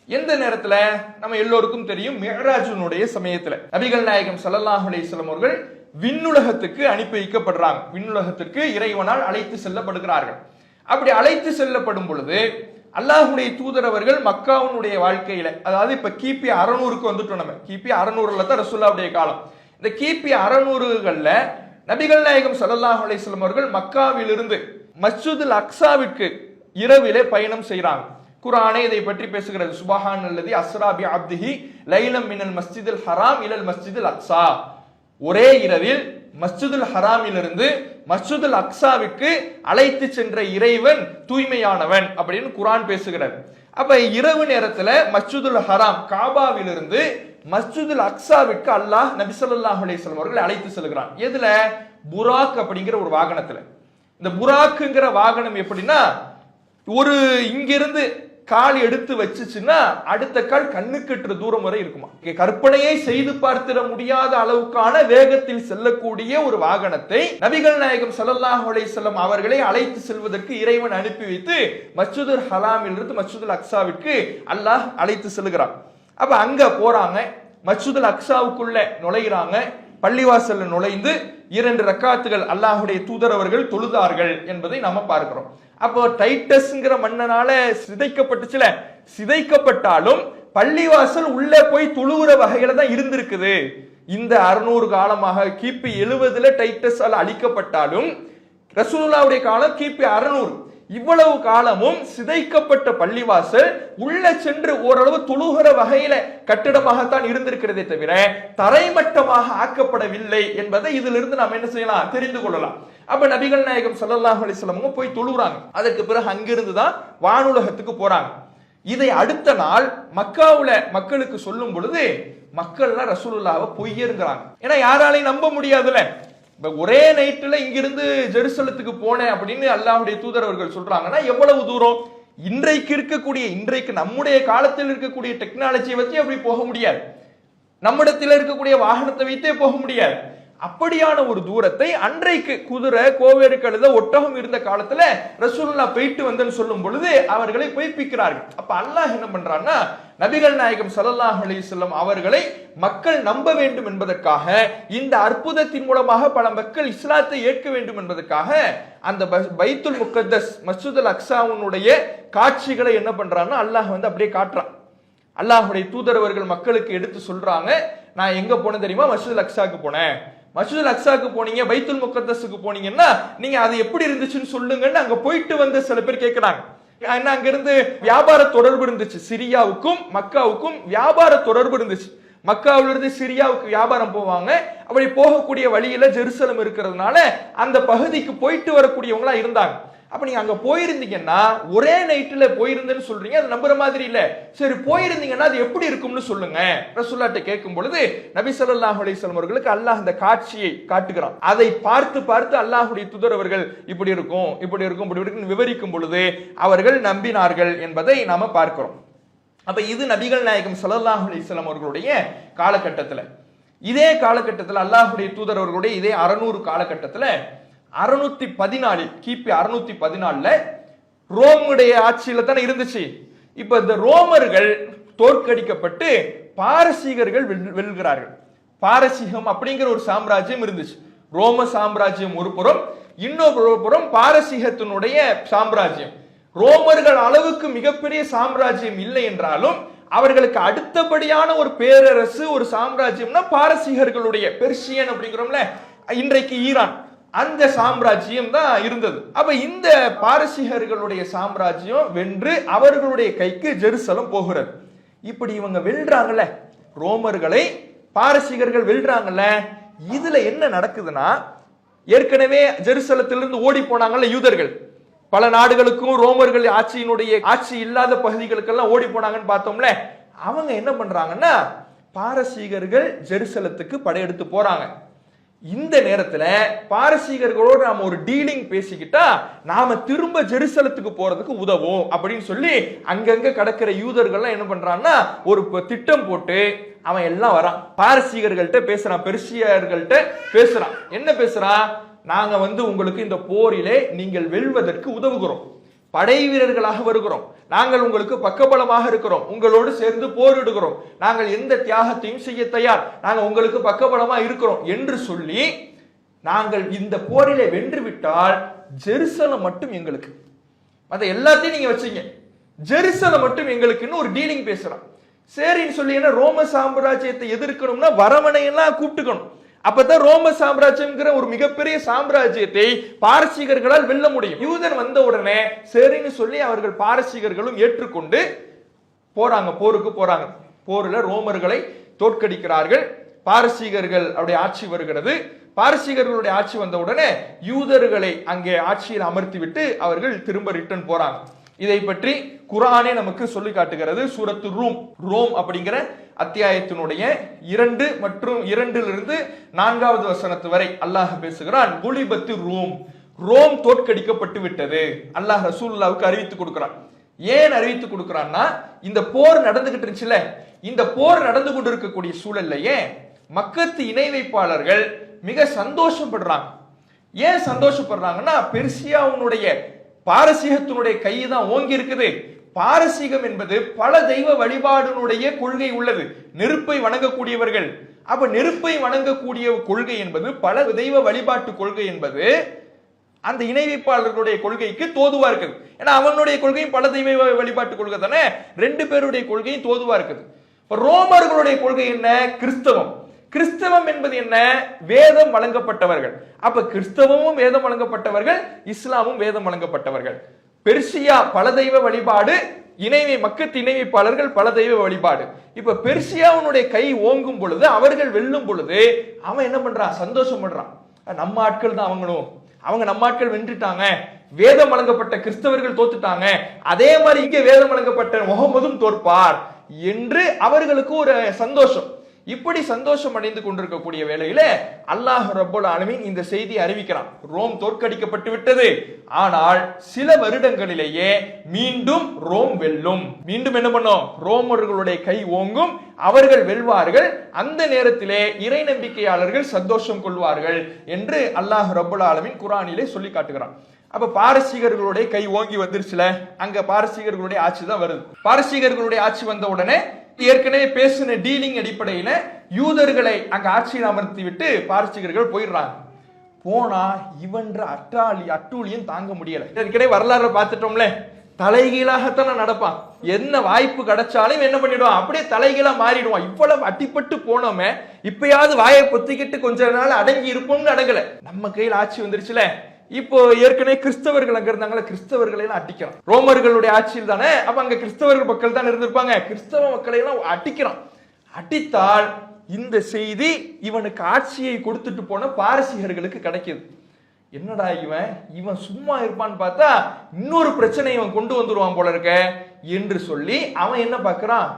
எந்த நேரத்துல? நம்ம எல்லோருக்கும் தெரியும், மிஅராஜினுடைய சமயத்துல நபிகள் நாயகம் ஸல்லல்லாஹு அலைஹி வஸல்லம் அவர்கள் விண்ணுலகத்துக்கு அனுப்பி வைக்கப்படுறாங்க. விண்ணுலகத்துக்கு இறைவனால் அழைத்து செல்லப்படுகிறார்கள். அப்படி அழைத்து செல்லப்படும் பொழுது அல்லாஹ்வுடைய தூதர் அவர்கள் மக்காவுடைய வாழ்க்கையில, அதாவது இப்ப கிபி 600க்கு வந்துட்டோம். நம்ம கிபி 600ல தான் ரசூலுல்லாஹ்வுடைய காலம். இந்த கிபி 600கள்ல நபிகள் நாயகம் ஸல்லல்லாஹு அலைஹி வஸல்லம் அவர்கள் மக்காவிலிருந்து மஸ்ஜிதுல் அக்ஸாவிற்கு இரவிலே பயணம் செய்யறாங்க. குர்ஆனே இதை பற்றி பேசுகிறது. சுப்ஹானல்லதி அஸ்ரா பி அப்திஹி லைலம் மினல் மஸ்ஜிதில் ஹராம் இலல் மஸ்ஜிதில் அக்ஸா. ஒரே இரவில் மஸ்ஜிதுல் ஹராமிலிருந்து மஸ்ஜிதுல் அக்ஸாவிற்கு அழைத்து சென்ற இறைவன் தூய்மையானவன் அப்படின்னு குர்ஆன் பேசுகிறது. அப்ப இரவு நேரத்துல மஸ்ஜிதுல் ஹராம் காபாவிலிருந்து மஸ்ஜிதுல் அக்ஸாவிற்கு அல்லாஹ் நபி ஸல்லல்லாஹு அலைஹி வஸல்லம் அவர்களை அழைத்து செல்கிறான். எதுல? புராக் அப்படிங்கிற ஒரு வாகனத்துல. இந்த புராக்குங்கிற வாகனம் எப்படின்னா, ஒரு இங்கிருந்து கால் எடுத்து வச்சுச்சுன்னா அடுத்த கால் கண்ணுக்கெற்ற தூரம் வரை இருக்குமா. கற்பனையை செய்து பார்த்திட முடியாத அளவுக்கான வேகத்தில் செல்லக்கூடிய ஒரு வாகனத்தை நபிகள் நாயகம் ஸல்லல்லாஹு அலைஹி வஸல்லம் அவர்களை அழைத்து செல்வதற்கு இறைவன் அனுப்பி வைத்து மஸ்ஜிதுல் ஹராமிலிருந்து மஸ்ஜிதுல் அக்ஸாவிற்கு அல்லாஹ் அழைத்து செல்கிறான். அப்ப அங்க போறாங்க, மஸ்ஜிதுல் அக்ஸாவுக்குள்ள நுழைகிறாங்க. பள்ளிவாசல்ல நுழைந்து 2 ரக்காத்துகள் அல்லாஹுடைய தூதர் அவர்கள் தொழுதார்கள் என்பதை நாம பார்க்கிறோம். அப்போ டைட்டஸ்ங்கிற மன்னனால சிதைக்கப்பட்டுச்சுல, சிதைக்கப்பட்டாலும் பள்ளிவாசல் உள்ள போய் தொழுகிற வகையில தான் இருந்திருக்குது. இந்த 600 காலமாக கிபி 70 டைட்டஸால் அழிக்கப்பட்டாலும் ரசூலுல்லாஹ்வுடைய காலம் கிபி 600. இவ்வளவு காலமும் சிதைக்கப்பட்ட பள்ளிவாசல் உள்ள சென்று ஓரளவு தொழுகிற வகையில கட்டிடமாகத்தான் இருந்திருக்கிறதே தவிர தரைமட்டமாக ஆக்கப்படவில்லை என்பதை இதிலிருந்து நாம் என்ன செய்யலாம், தெரிந்து கொள்ளலாம். அப்ப நபிகள் நாயகம் ஸல்லல்லாஹு அலைஹி வஸல்லம் போய் தொழுகிறாங்க. அதற்கு பிறகு அங்கிருந்து தான் வானுலகத்துக்கு போறாங்க. இதை அடுத்த நாள் மக்காவுல மக்களுக்கு சொல்லும் பொழுது மக்கள்லாம் ரசூலுல்லாஹ்வை பொய்யருங்கிறாங்க. ஏன்னா யாராலையும் நம்ப முடியாதுல. ஒரே நைட்ல இங்கிருந்து ஜெருசலத்துக்கு போனேன் அப்படின்னு அல்லாஹ்வுடைய தூதர் அவர்கள் சொல்றாங்கன்னா எவ்வளவு தூரம். இன்றைக்கு நம்முடைய காலத்தில் இருக்கக்கூடிய டெக்னாலஜியை வச்சு அப்படி போக முடியாது. நம்மிடத்தில் இருக்கக்கூடிய வாகனத்தை வைத்தே போக முடியாது. அப்படியான ஒரு தூரத்தை அன்றைக்கு குதிரை, கோவேறு கழுத, ஒட்டகம் இருந்த காலத்துல ரசூலுல்லாஹ் போயிட்டு வந்தேன்னு சொல்லும் பொழுது அவர்களை பொய்ப்பிக்கிறார்கள். அப்ப அல்லாஹ் என்ன பண்றான்னா, நபிகள் நாயகம் ஸல்லல்லாஹு அலைஹி வஸல்லம் அவர்களை மக்கள் நம்ப வேண்டும் என்பதற்காக, இந்த அற்புதத்தின் மூலமாக பல மக்கள் இஸ்லாத்தை ஏற்க வேண்டும் என்பதற்காக அந்த பைத்துல் முகத்தஸ் மஸ்ஜிதுல் அக்ஸாவுடைய காட்சிகளை என்ன பண்றான்னா அல்லாஹ் அப்படியே காட்டுறான். அல்லாஹ்வுடைய தூதரவர்கள் மக்களுக்கு எடுத்து சொல்றாங்க, நான் எங்க போனேன் தெரியுமா? மஸ்ஜிதுல் அக்ஸாக்கு போனேன். மஸ்ஜிதுல் அக்ஸாக்கு போனீங்க, பைத்துல் முகத்தஸுக்கு போனீங்கன்னா நீங்க அது எப்படி இருந்துச்சுன்னு சொல்லுங்கன்னு அங்க போயிட்டு வந்து சில பேர் கேட்கிறாங்க. அங்க இருந்து வியாபார தொடர்பு இருந்துச்சு. சிரியாவுக்கும் மக்காவுக்கும் வியாபார தொடர்பு இருந்துச்சு. மக்காவிலிருந்து சிரியாவுக்கு வியாபாரம் போவாங்க. அப்படி போகக்கூடிய வழியில ஜெருசலம் இருக்கிறதுனால அந்த பகுதிக்கு போயிட்டு வரக்கூடியவங்களா இருந்தாங்க. அப்ப நீங்க அங்க போயிருந்தீங்கன்னா, ஒரே நைட்ல போயிருந்தேன்னு சொல்றீங்க, அது நம்புற மாதிரி இல்ல. சரி, போயிருந்தீங்கன்னா அது எப்படி இருக்கும்னு சொல்லுங்க. ரசூலுல்லாஹ்ட்ட கேட்கும் பொழுது நபி ஸல்லல்லாஹு அலைஹி வஸல்லம் அவர்களுக்கு அல்லாஹ் அந்த காட்சியை காட்டுகிறான். அதை பார்த்து பார்த்து அல்லாஹ்வுடைய தூதர் அவர்கள் இப்படி இருக்கும் இப்படி இருக்கும் இப்படி இருக்குன்னு விவரிக்கும் பொழுது அவர்கள் நம்பினார்கள் என்பதை நாம பார்க்கிறோம். அப்ப இது நபிகள் நாயகம் ஸல்லல்லாஹு அலைஹி வஸல்லம் அவர்களுடைய காலகட்டத்துல. இதே காலகட்டத்தில் அல்லாஹ்வுடைய தூதர் அவர்களுடைய இதே 600 காலகட்டத்துல 614 கிபி 614 ரோமுடைய ஆட்சியில தானே இருந்துச்சு. இப்ப இந்த ரோமர்கள் தோற்கடிக்கப்பட்டு பாரசீகர்கள் வெல்கிறார்கள். பாரசீகம் அப்படிங்கிற ஒரு சாம்ராஜ்யம் இருந்துச்சு. ரோம சாம்ராஜ்யம் ஒரு புறம், இன்னொரு புறம் பாரசீகத்தினுடைய சாம்ராஜ்யம். ரோமர்கள் அளவுக்கு மிகப்பெரிய சாம்ராஜ்யம் இல்லை என்றாலும் அவர்களுக்கு அடுத்தபடியான ஒரு பேரரசு, ஒரு சாம்ராஜ்யம்னா பாரசீகர்களுடைய, பெர்சியன் அப்படிங்கிறோம்ல, இன்றைக்கு ஈரான், அந்த சாம்ராஜ்யம் தான் இருந்தது. அப்ப இந்த பாரசீகர்களுடைய சாம்ராஜ்யம் வென்று அவர்களுடைய கைக்கு ஜெருசலம் போகிறது. இப்படி இவங்க வெல்றாங்கல்ல, ரோமர்களை பாரசீகர்கள் வெல்றாங்கல்ல, இதுல என்ன நடக்குதுன்னா, ஏற்கனவே ஜெருசலத்திலிருந்து ஓடி போனாங்கல்ல யூதர்கள், பல நாடுகளுக்கும் ரோமர்கள் ஆட்சி இல்லாத பகுதிகளுக்கெல்லாம் ஓடி போனாங்கன்னு பார்த்தோம்ல. அவங்க என்ன பண்றாங்கன்னா, பாரசீகர்கள் ஜெருசலத்துக்கு படையெடுத்து போறாங்க. இந்த நேரத்துல பாரசீகர்களோடு நாம ஒரு டீலிங் பேசிக்கிட்டா நாம திரும்ப ஜெருசலத்துக்கு போறதுக்கு உதவும் அப்படின்னு சொல்லி அங்கங்க கடக்கிற யூதர்கள்லாம் என்ன பண்றான்னா ஒரு திட்டம் போட்டு அவன் எல்லாம் வரான். பாரசீகர்கள்ட்ட பேசுறான், பெர்சியர்கள்ட்ட பேசுறான். என்ன பேசுறான்? நாங்க உங்களுக்கு இந்த போரிலே நீங்கள் வெல்வதற்கு உதவுகிறோம், படை வீரர்களாக வருகிறோம், நாங்கள் உங்களுக்கு பக்கபலமாக இருக்கிறோம், உங்களோடு சேர்ந்து போரிடுகிறோம், நாங்கள் எந்த தியாகத்தையும் செய்ய தயார், நாங்கள் உங்களுக்கு பக்கபலமா இருக்கிறோம் என்று சொல்லி, நாங்கள் இந்த போரிலே வென்று விட்டால் ஜெருசலம் மட்டும் எங்களுக்கு, மற்ற எல்லாத்தையும் நீங்க வச்சீங்க, ஜெருசலம் மட்டும் எங்களுக்குன்னு ஒரு டீலிங் பேசுறான். சரின்னு சொல்லி, ரோம சாம்ராஜ்யத்தை எதிர்க்கணும்னா வரவணையெல்லாம் கூப்பிட்டுக்கணும். அப்பதான் ரோம சாம்ராஜ்யம்ங்கிற ஒரு மிகப்பெரிய சாம்ராஜ்யத்தை பாரசீகர்களால் வெல்ல முடியும். யூதன் வந்த உடனே சரின்னு சொல்லி அவர்கள் பாரசீகர்களும் ஏற்றுக்கொண்டு போறாங்க, போருக்கு போறாங்க. போர்ல ரோமர்களை தோற்கடிக்கிறார்கள். பாரசீகர்கள் அவருடைய ஆட்சி வருகிறது. பாரசீகர்களுடைய ஆட்சி வந்த உடனே யூதர்களை அங்கே ஆட்சியில் அமர்த்தி விட்டு அவர்கள் திரும்ப ரிட்டர்ன் போறாங்க. இதை பற்றி குர்ஆனே நமக்கு சொல்லி காட்டுகிறது. சூரத்து ரோம் அப்படிங்கிற அத்தியாயத்தினுடைய 2 மற்றும் 2 4வது வசனத்து வரை அல்லாஹ் பேசுகிறான். குலிபத்து ரோம் தோற்கடிக்கப்பட்டு விட்டது. அல்லாஹ் ரசூலுல்லாஹ்வுக்கு அறிவித்து கொடுக்கிறான். ஏன் அறிவித்து கொடுக்கிறான்னா, இந்த போர் நடந்துகிட்டு இருந்துச்சுல, இந்த போர் நடந்து கொண்டிருக்கக்கூடிய சூழல்லையே மக்கத்து இணை வைப்பாளர்கள் மிக சந்தோஷப்படுறாங்க. ஏன் சந்தோஷப்படுறாங்கன்னா, பெர்சியாவுடைய பாரசீகத்தினுடைய கை தான் ஓங்கி இருக்குது. பாரசீகம் என்பது பல தெய்வ வழிபாடுனுடைய கொள்கை உள்ளது. நெருப்பை வணங்கக்கூடியவர்கள். அப்ப நெருப்பை வணங்கக்கூடிய கொள்கை என்பது, பல தெய்வ வழிபாட்டு கொள்கை என்பது அந்த இணை வைப்பாளர்களுடைய கொள்கைக்கு தோதுவா இருக்குது. ஏன்னா அவனுடைய கொள்கையும் பல தெய்வ வழிபாட்டு கொள்கை தானே, 2 பேருடைய கொள்கையும் தோதுவா இருக்குது. ரோமர்களுடைய கொள்கை என்ன? கிறிஸ்தவம். கிறிஸ்தவம் என்பது என்ன? வேதம் வழங்கப்பட்டவர்கள். அப்ப கிறிஸ்தவமும் வேதம் வழங்கப்பட்டவர்கள், இஸ்லாமும் வேதம் வழங்கப்பட்டவர்கள். பெர்சியா பல தெய்வ வழிபாடு, மக்கத்து இணை வைப்பாளர்கள் பல தெய்வ வழிபாடு. இப்ப பெர்சியாவுடைய கை ஓங்கும் பொழுது, அவர்கள் வெல்லும் பொழுது அவன் என்ன பண்றான்? சந்தோஷம் பண்றான். நம்ம ஆட்கள் தான் அவங்களும், அவங்க நம்ம ஆட்கள் வென்றுட்டாங்க, வேதம் வழங்கப்பட்ட கிறிஸ்தவர்கள் தோத்துட்டாங்க, அதே மாதிரி இங்கே வேதம் வழங்கப்பட்ட முகமதும் தோற்பார் என்று அவர்களுக்கு ஒரு சந்தோஷம். இப்படி சந்தோஷம் அடைந்து கொண்டிருக்கக்கூடிய வேளையில அல்லாஹ் ரப்பல் ஆலமீன் இந்த செய்தி அறிவிக்கிறான். ரோம் தோற்கடிக்கப்பட்டு விட்டது, ஆனால் சில வருடங்களிலேயே மீண்டும் ரோம் வெல்லும். மீண்டும் என்ன பண்ணும்? ரோமர்களுடைய கை ஓங்கும், அவர்கள் வெல்வார்கள். அந்த நேரத்திலே இறை நம்பிக்கையாளர்கள் சந்தோஷம் கொள்வார்கள் என்று அல்லாஹ் ரப்பல் ஆலமீன் குர்ஆனிலே சொல்லி காட்டுகிறான். அப்ப பாரசீகர்களுடைய கை ஓங்கி வந்துருச்சுல, அங்க பாரசீகர்களுடைய ஆட்சி தான் வருது. பாரசீகர்களுடைய ஆட்சி வந்த உடனே ஏற்கனவே பேசின டீலிங் அடிப்படையில யூதர்களை அங்க ஆட்சியில் அமர்த்தி விட்டு பாரசீகர்கள் போயிடுறாங்க. போனா இவன்ற அட்டூழியம் தாங்க முடியல. ஏற்கனவே வரலாறு பார்த்துட்டோம்ல, தலைகீழாகத்தான் நடப்பான். என்ன வாய்ப்பு கிடைச்சாலும் என்ன பண்ணிடுவான்? அப்படியே தலைகீழா மாறிடுவான். இவ்வளவு அட்டிப்பட்டு போனோமே, இப்பயாவது வாயை பொத்திக்கிட்டு கொஞ்ச நாள் அடங்கி இருப்போம்னு அடங்கல. நம்ம கையில் ஆட்சி வந்துருச்சுல, இப்போ ஏற்கனவே கிறிஸ்தவர்கள் அங்க இருந்தாங்களே, கிறிஸ்தவர்களை எல்லாம் அடிக்கிறான். ரோமர்களுடைய ஆட்சியில் தானே, அப்ப அங்க கிறிஸ்தவர்கள் மக்கள் தான் இருந்திருப்பாங்க. கிறிஸ்தவ மக்களை எல்லாம் அடிக்கிறான். அடித்தால் இந்த செய்தி இவனுக்கு ஆட்சியை கொடுத்துட்டு போன பாரசீகர்களுக்கு கிடைக்குது. என்னடா இவன் சும்மா இருப்பான்னு பார்த்தா இன்னொரு பிரச்சனை இவன் கொண்டு வந்துருவான் போல இருக்க என்று சொல்லி அவன் என்ன பார்க்கறான்?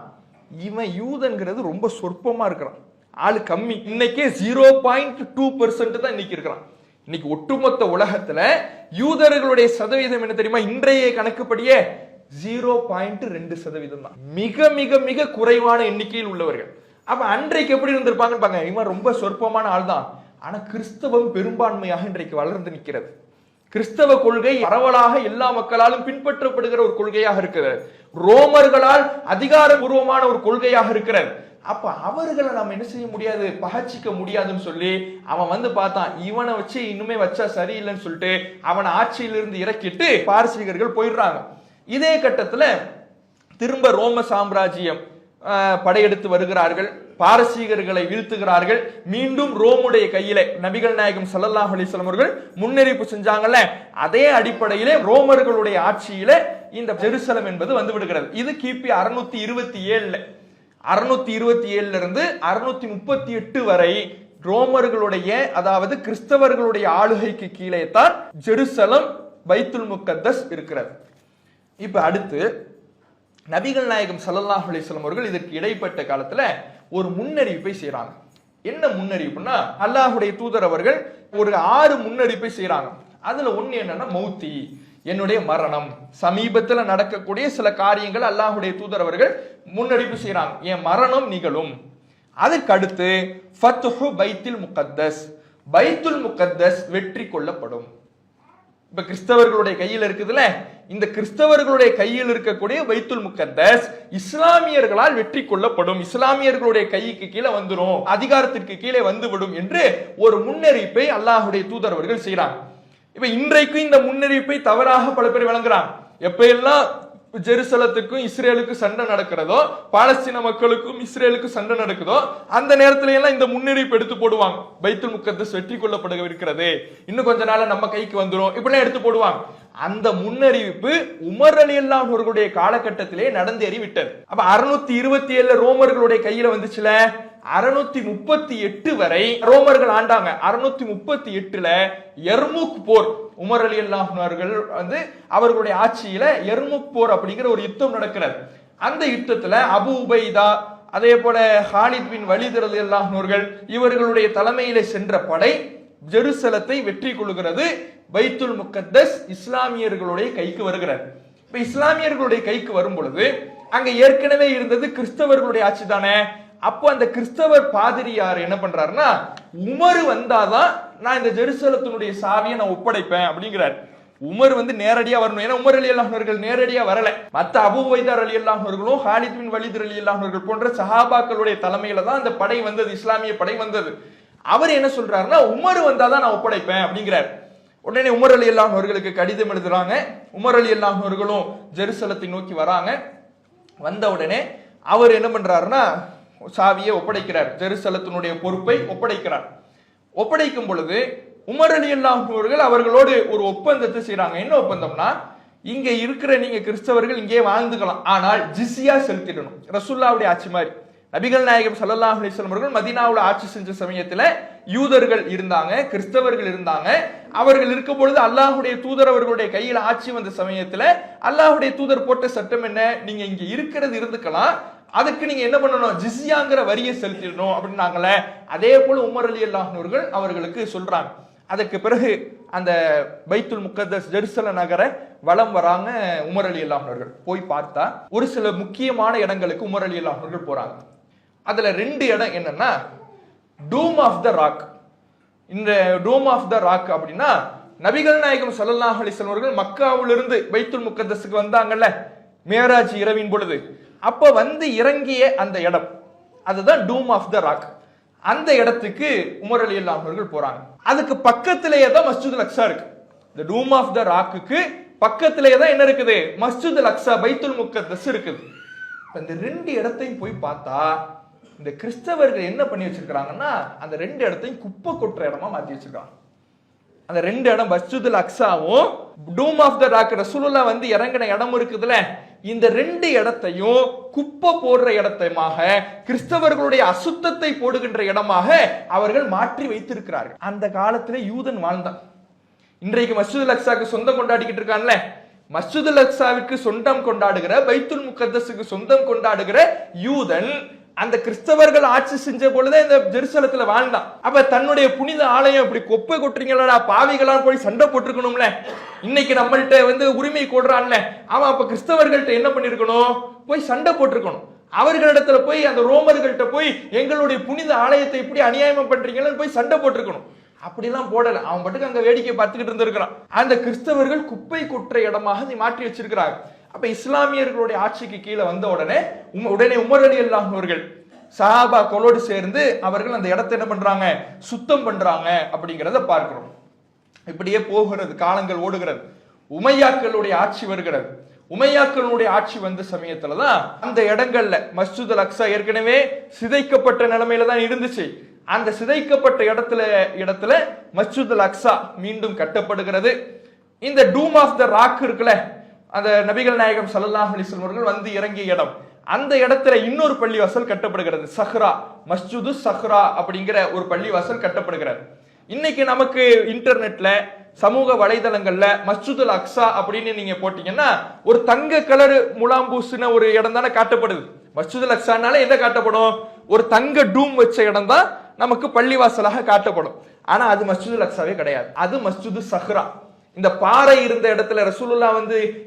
இவன் யூதன்கிறது ரொம்ப சொற்பமா இருக்கிறான், ஆளு கம்மி. இன்னைக்கே 0.2% தான் இன்னைக்கு இருக்கிறான். இன்னைக்கு ஒட்டுமொத்த உலகத்துல யூதர்களுடைய சதவீதம் என்ன தெரியுமா? இன்றைய கணக்குப்படியே 0.2% தான். மிக மிக மிக குறைவான எண்ணிக்கையில் உள்ளவர்கள். அப்ப அன்றைக்கு எப்படி இருந்திருப்பாங்க? இவன் ரொம்ப சொற்பமான ஆள் தான். ஆனா கிறிஸ்தவம் பெரும்பான்மையாக இன்றைக்கு வளர்ந்து நிற்கிறது. கிறிஸ்தவ கொள்கை பரவலாக எல்லா மக்களாலும் பின்பற்றப்படுகிற ஒரு கொள்கையாக இருக்கிறது. ரோமர்களால் அதிகாரபூர்வமான ஒரு கொள்கையாக இருக்கிறது. அப்ப அவர்களை நம்ம என்ன செய்ய முடியாது? பகச்சிக்க முடியாதுன்னு சொல்லி அவன் வந்து பார்த்தான். இவனை வச்சு இன்னுமே வச்சா சரியில்லைன்னு சொல்லிட்டு அவனை ஆட்சியிலிருந்து இறக்கிட்டு பாரசீகர்கள் போயிடுறாங்க. இதே கட்டத்துல திரும்ப ரோம சாம்ராஜ்யம் படையெடுத்து வருகிறார்கள், பாரசீகர்களை வீழ்த்துகிறார்கள். மீண்டும் ரோமுடைய கையிலே நபிகள் நாயகம் ஸல்லல்லாஹு அலைஹி வஸல்லம் அவர்கள் முன்னறிவிப்பு செஞ்சாங்கல்ல, அதே அடிப்படையிலே ரோமர்களுடைய ஆட்சியில இந்த ஜெருசலம் என்பது வந்து விடுகிறது. இது கிபி 627 இருந்து 638 வரை ரோமர்களுடைய, அதாவது கிறிஸ்தவர்களுடைய ஆளுகைக்கு கீழே தான் ஜெருசலம் பைத்துல் முக்கத்தஸ் இருக்கிறது. இப்ப அடுத்து நபிகள் நாயகம் ஸல்லல்லாஹு அலைஹி வஸல்லம் அவர்கள் இதற்கு இடைப்பட்ட காலத்துல ஒரு முன்னறிவிப்பை செய்யறாங்க. என்ன முன்னறிவிப்புனா, அல்லாஹ்வுடைய தூதர் அவர்கள் ஒரு 6 முன்னறிவிப்பை செய்யறாங்க. அதுல ஒண்ணு என்னன்னா, மௌத்தி, என்னுடைய மரணம், சமீபத்துல நடக்கக்கூடிய சில காரியங்கள் அல்லாஹ்வுடைய தூதர் அவர்கள் முன்னறிவிப்பு செய்யறாங்க, என் மரணம் நிகழும். அதுக்கு அடுத்து ஃபத்ஹு பைத்துல் முகத்தஸ், பைத்துல் முகத்தஸ் வெற்றி கொள்ளப்படும். இப்ப கிறிஸ்தவர்களுடைய கையில் இருக்குதுல, இந்த கிறிஸ்தவர்களுடைய கையில் இருக்கக்கூடிய பைத்துல் முகத்தஸ் இஸ்லாமியர்களால் வெற்றி கொள்ளப்படும், இஸ்லாமியர்களுடைய கைக்கு கீழே வந்துடும், அதிகாரத்திற்கு கீழே வந்துவிடும் என்று ஒரு முன்னறிவிப்பை அல்லாஹ்வுடைய தூதர் அவர்கள் செய்யறாங்க. இப்ப இன்றைக்கு இந்த முன்னறிவிப்பை தவறாக பல பேர் வழங்குறாங்க. எப்ப எல்லாம் ஜெருசலத்துக்கும் இஸ்ரேலுக்கும் சண்டை நடக்கிறதோ, பாலஸ்தீன மக்களுக்கும் இஸ்ரேலுக்கும் சண்டை நடக்குதோ, அந்த நேரத்துல எல்லாம் இந்த முன்னறிவிப்பு எடுத்து போடுவாங்க. பைத்துல் முக்கத்தஸ் வெற்றி கொள்ளப்பட இருக்கிறது, இன்னும் கொஞ்ச நாள நம்ம கைக்கு வந்துரும், இப்படிலாம் எடுத்து போடுவாங்க. அந்த முன்னறிவிப்பு உமர் ரலியல்லாஹு அவர்களுடைய காலகட்டத்திலே நடந்தேறி விட்டது. அப்ப 627 ரோமர்களுடைய கையில வந்துச்சுல, 638 வரை ரோமர்கள் ஆண்டாங்க. 638ல எர்முக் போர், உமர் ரலியல்லாஹு அவர்கள் அவர்களுடைய ஆட்சியில எர்முக் போர் அப்படிங்கிற ஒரு யுத்தம் நடக்கிறது. அந்த யுத்தத்துல அபு உபைதா, அதே போல ஹாலித் பின் வலீத் ரலியல்லாஹு அவர்கள் இவர்களுடைய தலைமையில சென்ற படை ஜெருசலத்தை வெற்றி கொள்கிறது. பைத்துல் முக்கத்தஸ் இஸ்லாமியர்களுடைய கைக்கு வருகிறது. இப்ப இஸ்லாமியர்களுடைய கைக்கு வரும் பொழுது அங்க ஏற்கனவே இருந்தது கிறிஸ்தவர்களுடைய ஆட்சி தானே. அப்போ அந்த கிறிஸ்தவர் பாதிரியார் என்ன பண்றாருன்னா, உமர் வந்தாதான் நான் இந்த ஜெருசலத்தினுடைய சாவியை நான் ஒப்படைப்பேன் அப்படிங்கிறார். உமர் நேரடியா வரணும். ஏன்னா உமர் ரலியல்லாஹு அவர்கள் நேரடியா வரல. மத்த அபூ உபைதா ரலியல்லாஹு அவர்களும் ஹாலித் பின் வலீத் ரலியல்லாஹு அவர்கள் போன்ற சஹாபாக்களுடைய தலைமையில தான் அந்த படை வந்தது, இஸ்லாமிய படை வந்தது. அவர் என்ன சொல்றாருன்னா, உமர் வந்தாதான் நான் ஒப்படைப்பேன் அப்படிங்கிறார். உடனே உமர் ரலியல்லாஹு அவர்களுக்கு கடிதம் எழுதுறாங்க. உமர் ரலியல்லாஹு அவர்களும் ஜெருசலத்தை நோக்கி வராங்க. வந்த உடனே அவர் என்ன பண்றாருன்னா, சாவியை ஒப்படைக்கிறார், ஜெருசலத்தினுடைய பொறுப்பை ஒப்படைக்கிறார். ஒப்படைக்கும் பொழுது உமர் ரலியல்லாஹு அவர்கள் அவர்களோடு ஒரு ஒப்பந்தத்தை செய்யறாங்க. என்ன ஒப்பந்தம்னா, இங்க இருக்கிற நீங்க கிறிஸ்தவர்கள் இங்கே வாழ்ந்துக்கலாம், ஆனால் ஜிஸ்யா செலுத்திடணும். ரசூலுல்லாஹ்வுடைய ஆட்சி மாதிரி. நபிகள் நாயகம் ஸல்லல்லாஹு அலைஹி வஸல்லம் அவர்கள் மதீனாவுல ஆட்சி செஞ்ச சமயத்துல யூதர்கள் இருந்தாங்க, கிறிஸ்தவர்கள் இருந்தாங்க. அவர்கள் இருக்கும் பொழுது அல்லாஹ்வுடைய தூதர் அவர்களுடைய கையில ஆட்சி வந்த சமயத்துல அல்லாஹ்வுடைய தூதர் போட்ட சட்டம் என்ன, நீங்க இங்க இருக்கிறது இருந்துக்கலாம், அதுக்கு நீங்க என்ன பண்ணணும், ஜிஸ்யாங்கிற வரியை செலுத்திடணும் அப்படின்னாங்களே. அதே போல உமர் ரலியல்லாஹு அவர்கள் அவர்களுக்கு சொல்றாங்க. அதற்கு பிறகு அந்த பைத்துல் முக்கத்தஸ் ஜெருசல நகர வலம் வராங்க உமர் ரலியல்லாஹு அவர்கள். போய் பார்த்தா ஒரு சில முக்கியமான இடங்களுக்கு உமர் ரலியல்லாஹு அவர்கள் போறாங்க. அதுல 2 இடம் என்னன்னா, டூம் ஆஃப் த ராக். இந்த டூம் ஆஃப் த ராக் அப்படின்னா, நபிகள் நாயகம் ஸல்லல்லாஹு அலைஹி வஸல்லம் அவர்கள் மக்காவிலிருந்து பைத்துல் முக்கத்தஸுக்கு வந்தாங்கல்ல மேராஜ் இரவின் பொழுது, அப்ப இறங்கிய அந்த இடம், அதுதான் டூம் ஆஃப் த ராக். அந்த இடத்துக்கு உமர் ரலியல்லாஹு அவர்கள் போறாங்க. அதுக்கு பக்கத்திலேயே தான் மஸ்ஜிதுல் அக்ஸா இருக்கு. இந்த டூம் ஆஃப் த ராக்குக்கு பக்கத்திலேயே தான் என்ன இருக்குது, மஸ்ஜிதுல் அக்ஸா பைத்துல் முக்கத்தஸ் இருக்குது. இந்த 2 இடத்தையும் போய் பார்த்தா இந்த கிறிஸ்தவர்கள் என்ன பண்ணி வச்சிருக்காங்கன்னா, அந்த 2 இடத்தையும் குப்பை கொட்டுற இடமா மாத்தி வச்சிருக்காங்க. அந்த 2 இடம் மஸ்ஜிதுல் அக்ஸாவும் டூம் ஆஃப் த ராக் ரசூலுல்லாஹ் இறங்கின இடம் இருக்குதுல, இந்த 2 இடத்தையும் குப்பை போடுற இடமாக, கிறிஸ்தவர்களுடைய அசுத்தத்தை போடுகின்ற இடமாக அவர்கள் மாற்றி வைத்திருக்கிறார்கள். அந்த காலத்துல யூதன் வாழ்ந்தான். இன்றைக்கு மஸ்ஜிதுல் அக்ஸாக்கு சொந்தம் கொண்டாடிக்கிட்டு இருக்கான்ல, மஸ்ஜிதுல் அக்ஸாவிற்கு சொந்தம் கொண்டாடுகிற, பைத்துல் முக்கத்தஸுக்கு சொந்தம் கொண்டாடுகிற யூதன் அந்த கிறிஸ்தவர்கள் ஆட்சி செஞ்ச பொழுதே இந்த ஜெருசலத்துல வாழ்ந்தான். அப்ப தன்னுடைய புனித ஆலயம் இப்படி குப்பை கொட்டுறீங்களா, பாவிகளா போய் சண்டை போட்டிருக்கணும்ல. இன்னைக்கு நம்மள்ட்ட உரிமை கொடுறான்ல, அவன் அப்ப கிறிஸ்தவர்கள்ட்ட என்ன பண்ணிருக்கணும், போய் சண்டை போட்டிருக்கணும். அவர்களிடத்துல போய் அந்த ரோமர்கள்ட்ட போய் எங்களுடைய புனித ஆலயத்தை இப்படி அநியாயம் பண்றீங்கன்னு போய் சண்டை போட்டிருக்கணும். அப்படிலாம் போடல, அவன் மட்டும் அங்க வேடிக்கை பார்த்துக்கிட்டு இருந்திருக்கிறான். அந்த கிறிஸ்தவர்கள் குப்பை கொற்ற இடமாக நீ மாற்றி வச்சிருக்கிறாங்க. அப்ப இஸ்லாமியர்களுடைய ஆட்சிக்கு கீழே வந்த உடனே உமர் ரலியல்லாஹு அவர்கள் சஹாபாக்களோடு சேர்ந்து அவர்கள் அந்த இடத்தை என்ன பண்றாங்க, சுத்தம் பண்றாங்க அப்படிங்கிறத பார்க்கிறோம். இப்படியே போகிறது, காலங்கள் ஓடுகிறது. உமையாக்களுடைய ஆட்சி வருகிறது. உமையாக்களுடைய ஆட்சி வந்த சமயத்துலதான் அந்த இடங்கள்ல மஸ்ஜிதுல் அக்ஸா ஏற்கனவே சிதைக்கப்பட்ட நிலைமையில தான் இருந்துச்சு. அந்த சிதைக்கப்பட்ட இடத்துல மஸ்ஜிதுல் அக்ஸா மீண்டும் கட்டப்படுகிறது. இந்த டூம் ஆஃப் த ராக் இருக்குல்ல, அந்த நபிகள் நாயகம் ஸல்லல்லாஹு அலைஹி வஸல்லம் அவர்கள் இறங்கிய இடம், அந்த இடத்துல இன்னொரு பள்ளிவாசல் கட்டப்படுகிறது. சஹ்ரா, மஸ்ஜிது சஹ்ரா அப்படிங்கிற ஒரு பள்ளிவாசல் கட்டப்படுகிறது. இன்னைக்கு நமக்கு இன்டர்நெட்ல, சமூக வலைதளங்கள்ல மஸ்ஜிதுல் அக்ஸா அப்படின்னு நீங்க போட்டீங்கன்னா ஒரு தங்க கலர் முலாம்பூசின ஒரு இடம் தானே காட்டப்படுது. மஸ்ஜிதுல் அக்ஸானால எதை காட்டப்படும், ஒரு தங்க டூம் வச்ச இடம் தான் நமக்கு பள்ளிவாசலாக காட்டப்படும். ஆனா அது மஸ்ஜிதுல் அக்ஸாவே கிடையாது, அது மஸ்ஜிது சஹ்ரா. இந்த பாறை இருந்த இடத்துல ரசூலுல்லாஹ்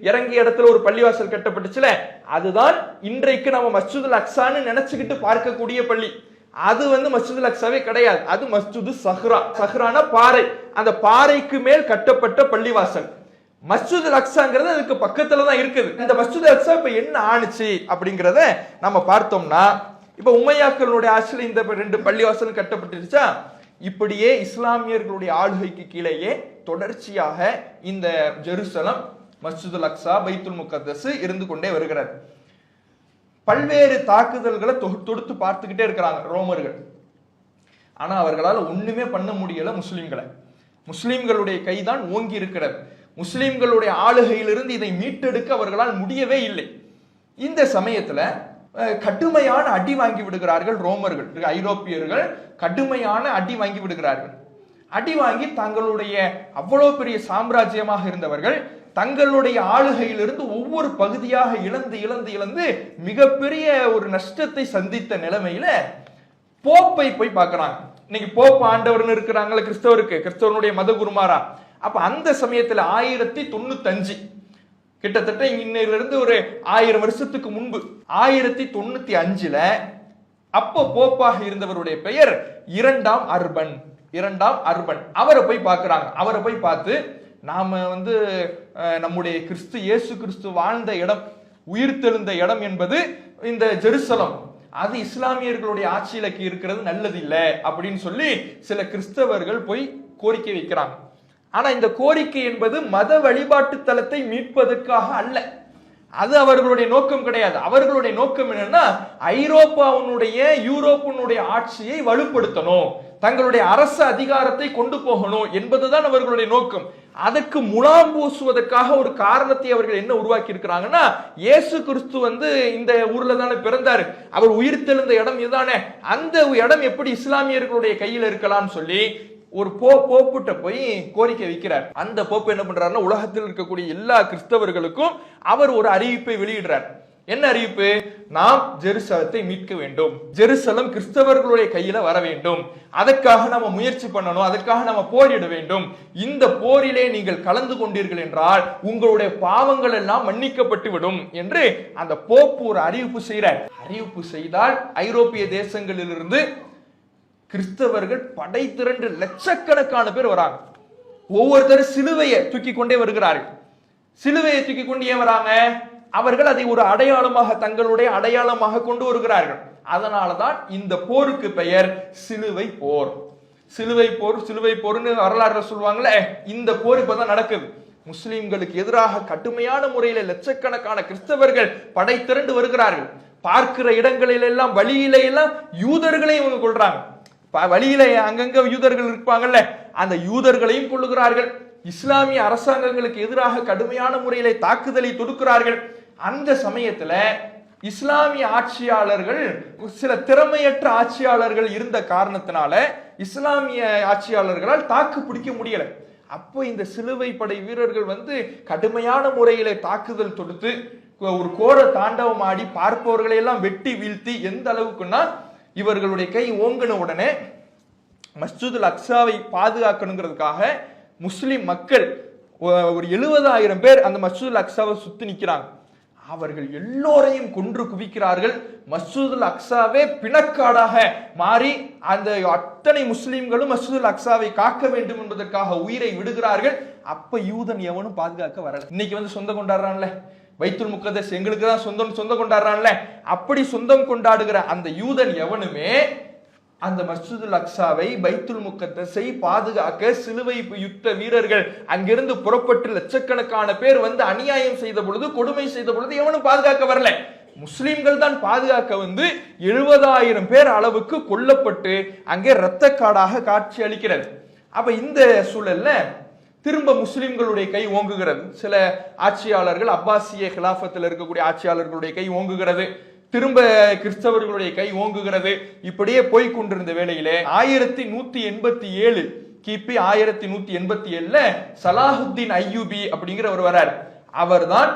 இறங்கிய இடத்துல ஒரு பள்ளிவாசல் கட்டப்பட்டுச்சுல, அதுதான் இன்றைக்கு நம்ம மஸ்ஜிதுல் அக்ஸான்னு நினைச்சுக்கிட்டு பார்க்கக்கூடிய பள்ளி. அது மஸ்ஜிதுல் அக்ஸாவே கிடையாது, அது மஸ்ஜிது சஹ்ரா. சஹ்ரானா பாறை, அந்த பாறைக்கு மேல் கட்டப்பட்ட பள்ளிவாசல். மஸ்ஜிதுல் அக்ஸாங்கிறது அதுக்கு பக்கத்துல தான் இருக்குது. இந்த மஸ்ஜிதுல் அக்ஸா இப்ப என்ன ஆணுச்சு அப்படிங்கறத நம்ம பார்த்தோம்னா, இப்ப உமையாக்களுடைய ஆட்சியில் இந்த 2 பள்ளிவாசலும் கட்டப்பட்டுருச்சா, இப்படியே இஸ்லாமியர்களுடைய ஆளுகைக்கு கீழேயே தொடர்ச்சியாக இந்த ஜெருசலம் மஸ்ஜிதுல் அக்ஸா, பைத்துல் முகத்தஸ் இருந்து கொண்டே வருகிறது. பல்வேறு தாக்குதல்களை தொடுத்து பார்த்துக்கிட்டே இருக்கிறாங்க ரோமர்கள். ஆனா அவர்களால் ஒண்ணுமே பண்ண முடியல முஸ்லிம்களை. முஸ்லிம்களுடைய கைதான் ஓங்கி இருக்கிறது. முஸ்லிம்களுடைய ஆளுகையிலிருந்து இதை மீட்டெடுக்க அவர்களால் முடியவே இல்லை. இந்த சமயத்துல கடுமையான அடி வாங்கி விடுகிறார்கள் ரோமர்கள், ஐரோப்பியர்கள் கடுமையான அடி வாங்கி விடுகிறார்கள். அடி வாங்கி தங்களுடைய அவ்வளவு பெரிய சாம்ராஜ்யமாக இருந்தவர்கள் தங்களுடைய ஆளுகையிலிருந்து ஒவ்வொரு பகுதியாக இழந்து இழந்து இழந்து மிகப்பெரிய ஒரு நஷ்டத்தை சந்தித்த நிலைமையில போப்பை போய் பார்க்கிறாங்க. இன்னைக்கு போப் ஆண்டவர்னு இருக்கிறாங்களே கிறிஸ்தவனுடைய மத குருமாரா. அப்ப அந்த சமயத்துல 1095 கிட்டத்தட்ட இன்னிலிருந்து ஒரு 1000 வருஷத்துக்கு முன்பு 1095ல அப்போ போப்பாக இருந்தவருடைய பெயர் இரண்டாம் அர்பன். அவரை போய் பார்க்கிறாங்க. அவரை போய் பார்த்து, நாம நம்முடைய இயேசு கிறிஸ்து வாழ்ந்த இடம், உயிர்த்தெழுந்த இடம் என்பது இந்த ஜெருசலம், அது இஸ்லாமியர்களுடைய ஆட்சியில இருக்கிறது நல்லது இல்லை அப்படின்னு சொல்லி சில கிறிஸ்தவர்கள் போய் கோரிக்கை வைக்கிறாங்க. ஆனா இந்த கோரிக்கை என்பது மத வழிபாட்டு தலத்தை மீட்பதற்காக அல்ல. அது அவர்களுடைய நோக்கம் கிடையாது. அவர்களுடைய நோக்கம் என்னன்னா ஐரோப்பாவுடைய யூரோப்பினுடைய ஆட்சியை வலுப்படுத்தணும், தங்களுடைய அரசு அதிகாரத்தை கொண்டு போகணும் என்பதுதான் அவர்களுடைய நோக்கம். அதற்கு முலாம் பூசுவதற்காக ஒரு காரணத்தை அவர்கள் என்ன உருவாக்கி இருக்கிறாங்கன்னா, இயேசு கிறிஸ்து இந்த ஊர்ல தானே பிறந்தாரு, அவர் உயிர்த்தெழுந்த இடம் இதுதானே, அந்த இடம் எப்படி இஸ்லாமியர்களுடைய கையில் இருக்கலாம்னு சொல்லி ஒரு போப்புட்ட போய் கோரிக்கை வைக்கிறார். அந்த போப்பு என்ன பண்றாருன்னா, உலகத்தில் இருக்கக்கூடிய எல்லா கிறிஸ்தவர்களுக்கும் அவர் ஒரு அறிவிப்பை வெளியிடுறார். என்ன அறிவிப்பு? நாம் ஜெருசலத்தை மீட்க வேண்டும், ஜெருசலம் கிறிஸ்தவர்களுடைய கையில வர வேண்டும், அதற்காக நாம முயற்சி பண்ணணும், அதற்காக நாம போரிட வேண்டும். இந்த போரிலே நீங்கள் கலந்து கொண்டீர்கள் என்றால் உங்களுடைய பாவங்கள் எல்லாம் மன்னிக்கப்பட்டு விடும் என்று அந்த போப்பு ஒரு அறிவிப்பு செய்கிறார். அறிவிப்பு செய்தால் ஐரோப்பிய தேசங்களிலிருந்து கிறிஸ்தவர்கள் படை திரண்டு லட்சக்கணக்கான பேர் வராங்க. ஒவ்வொருத்தரும் சிலுவையை தூக்கி கொண்டே வருகிறார்கள். சிலுவையை தூக்கி கொண்டே வராங்க. அவர்கள் அதை ஒரு அடையாளமாக, தங்களுடைய அடையாளமாக கொண்டு வருகிறார்கள். அதனாலதான் இந்த போருக்கு பெயர் சிலுவை போர். சிலுவை போர்னு வரலாறு சொல்லுவாங்களே, இந்த போர் இப்பதான் நடக்குது. முஸ்லிம்களுக்கு எதிராக கடுமையான முறையில லட்சக்கணக்கான கிறிஸ்தவர்கள் படை திரண்டு வருகிறார்கள். பார்க்கிற இடங்களில் எல்லாம், வழியில எல்லாம் யூதர்களையும் இவங்க கொள்றாங்க. வழியில அங்கங்க யூதர்கள் இருப்பாங்கல்ல, அந்த யூதர்களையும் கொள்ளுகிறார்கள். இஸ்லாமிய அரசாங்கங்களுக்கு எதிராக கடுமையான முறையில தாக்குதலை தொடுக்கிறார்கள். அந்த சமயத்துல இஸ்லாமிய ஆட்சியாளர்கள், சில திறமையற்ற ஆட்சியாளர்கள் இருந்த காரணத்தினால இஸ்லாமிய ஆட்சியாளர்களால் தாக்கு பிடிக்க முடியல. அப்போ இந்த சிலுவை படை வீரர்கள் கடுமையான முறையில தாக்குதல் தொடுத்து ஒரு கோர தாண்டவம் ஆடி பார்ப்பவர்களை எல்லாம் வெட்டி வீழ்த்தி, எந்த அளவுக்குன்னா இவர்களுடைய கை ஓங்கின உடனே மஸ்ஜிதுல் அக்ஸாவை பாதுகாக்கணுங்கிறதுக்காக முஸ்லிம் மக்கள் ஒரு 70,000 பேர் அந்த மஸ்ஜிதுல் அக்ஸாவை சுத்தி நிற்கிறாங்க. அவர்கள் எல்லோரையும் கொன்று குவிக்கிறார்கள். மஸ்ஜிதுல் அக்ஸாவே பிணக்காடாக மாறி அந்த அத்தனை முஸ்லிம்களும் மஸ்ஜிதுல் அக்ஸாவை காக்க வேண்டும் என்பதற்காக உயிரை விடுகிறார்கள். அப்ப யூதன் எவனும் பாதுகாக்க வரல. இன்னைக்கு சொந்தம் கொண்டாடுறான்ல, பைத்துல் முகத்தஸ் எங்களுக்கு தான் சொந்தம் கொண்டாடுறான்ல, அப்படி சொந்தம் கொண்டாடுகிற அந்த யூதன் எவனுமே அந்த மஸ்ஜிதுல் அக்ஸாவை, பைத்துல் முகத்தஸை பாதுகாக்க சிலுவை யுத்த வீரர்கள் அங்கிருந்து புறப்பட்டு லட்சக்கணக்கான பேர் அநியாயம் செய்த பொழுது, கொடுமை செய்த பொழுது எவனும் பாதுகாக்க வரல. முஸ்லிம்கள் தான் பாதுகாக்க 70,000 பேர் அளவுக்கு கொல்லப்பட்டு அங்கே இரத்த காடாக காட்சி அளிக்கிறது. அப்ப இந்த சூழல்ல திரும்ப முஸ்லிம்களுடைய கை ஓங்குகிறது. சில ஆட்சியாளர்கள், அப்பாசிய கிலாஃபத்தில் இருக்கக்கூடிய ஆட்சியாளர்களுடைய கை ஓங்குகிறது. திரும்ப கிறிஸ்தவர்களுடைய கை ஓங்குகிறது. இப்படியே போய்கொண்டிருந்த வேளையிலே 1187 கிபி 1187ல சலாஹுத்தீன் ஐயூபி அப்படிங்கிறவர் வரார். அவர்தான்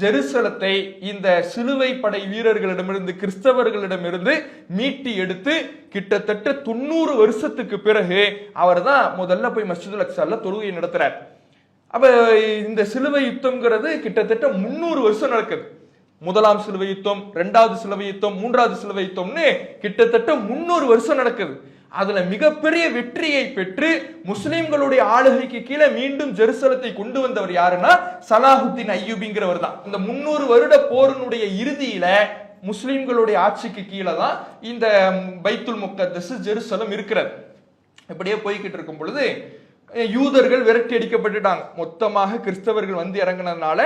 ஜெருசலத்தை இந்த சிலுவை படை வீரர்களிடமிருந்து, கிறிஸ்தவர்களிடமிருந்து மீட்டி எடுத்து கிட்டத்தட்ட 90 வருஷத்துக்கு பிறகு அவர் தான் முதல்ல போய் மஸ்ஜிதுல் அக்ஸால தொழுகை நடத்துறார். அப்ப இந்த சிலுவை யுத்தம்ங்கிறது கிட்டத்தட்ட 300 வருஷம் நடக்குது. முதலாம் சிலுவை யுத்தம், இரண்டாவது சிலுவை யுத்தம், மூன்றாவது சிலுவை யுத்தம்னு கிட்டத்தட்ட 300 வருஷம் நடக்குது. அதுல மிகப்பெரிய வெற்றியை பெற்று முஸ்லிம்களுடைய ஆளுகைக்கு கீழே மீண்டும் ஜெருசலத்தை கொண்டு வந்தவர் யாருன்னா சலாஹுத்தீன் ஐயூபிங்கிறவர் தான். இந்த 300 வருட போரினுடைய இறுதியில முஸ்லிம்களுடைய ஆட்சிக்கு கீழே தான் இந்த பைத்துல் முகத்தஸ் ஜெருசலம் இருக்கிறது. இப்படியே போய்கிட்டு இருக்கும் பொழுது யூதர்கள் விரட்டி அடிக்கப்பட்டுட்டாங்க. மொத்தமாக கிறிஸ்தவர்கள் வந்து இறங்கினதுனால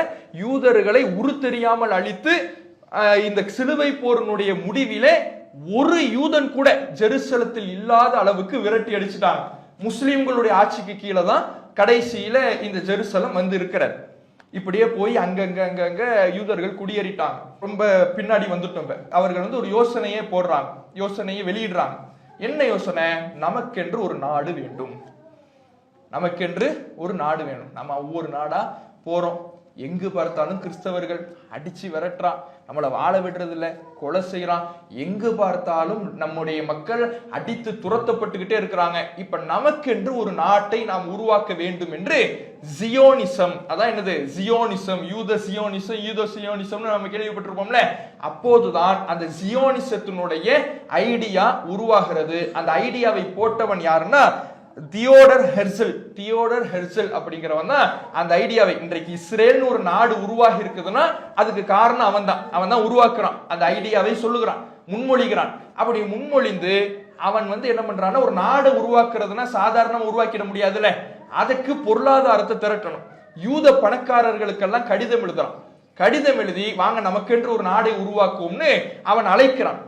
யூதர்களை உரு தெரியாமல் அழித்து இந்த சிலுவை போரினுடைய முடிவிலே ஒரு யூதன் கூட ஜெருசலத்தில் இல்லாத அளவுக்கு விரட்டி அடிச்சுட்டாங்க. முஸ்லிம்களுடைய ஆட்சிக்கு கீழே தான் கடைசியில இந்த ஜெருசலம் வந்து இருக்கிறது. இப்படியே போய் அங்கங்க யூதர்கள் குடியேறிட்டாங்க. ரொம்ப பின்னாடி வந்துட்டோம். அவர்கள் வந்து ஒரு யோசனையே போடுறாங்க, யோசனையை வெளியிடுறாங்க. என்ன யோசனை? நமக்கென்று ஒரு நாடு வேண்டும், நமக்கென்று ஒரு நாடு வேணும். நம்ம ஒவ்வொரு நாடா போறோம், எங்கு பார்த்தாலும் கிறிஸ்தவர்கள் அடிச்சு விரட்டுறான், நம்மளை வாழ விடுறது இல்லை, கொலை செய்யறான். எங்கு பார்த்தாலும் நம்முடைய மக்கள் அடித்து துரத்தப்பட்டுக்கிட்டே இருக்கிறாங்க. இப்ப நமக்கென்று ஒரு நாட்டை நாம் உருவாக்க வேண்டும் என்று ஜியோனிசம், அதான் என்னது ஜியோனிசம், யூத சியோனிசம் நம்ம கேள்விப்பட்டிருப்போம்ல. அப்போதுதான் அந்த ஜியோனிசத்தினுடைய ஐடியா உருவாகிறது. அந்த ஐடியாவை போட்டவன் யாருன்னா தியோடர் ஹெர்சல் அப்படிங்கிறவன் தான் அந்த ஐடியாவை, இன்றைக்கு இஸ்ரேல்னு ஒரு நாடு உருவாகி இருக்குதுன்னா அதுக்கு காரணம் அவன் தான் உருவாக்குறான். அந்த ஐடியாவை சொல்லுகிறான், முன்மொழிகிறான். அப்படி முன்மொழிந்து அவன் வந்து என்ன பண்றான்னா, ஒரு நாடு உருவாக்குறதுன்னா சாதாரணமா உருவாக்கிட முடியாதுல்ல, அதுக்கு பொருளாதாரத்தை திரட்டணும். யூத பணக்காரர்களுக்கெல்லாம் கடிதம் எழுதுறான். கடிதம் எழுதி வாங்க நமக்கென்று ஒரு நாடை உருவாக்குவோம்னு அவன் அழைக்கிறான்.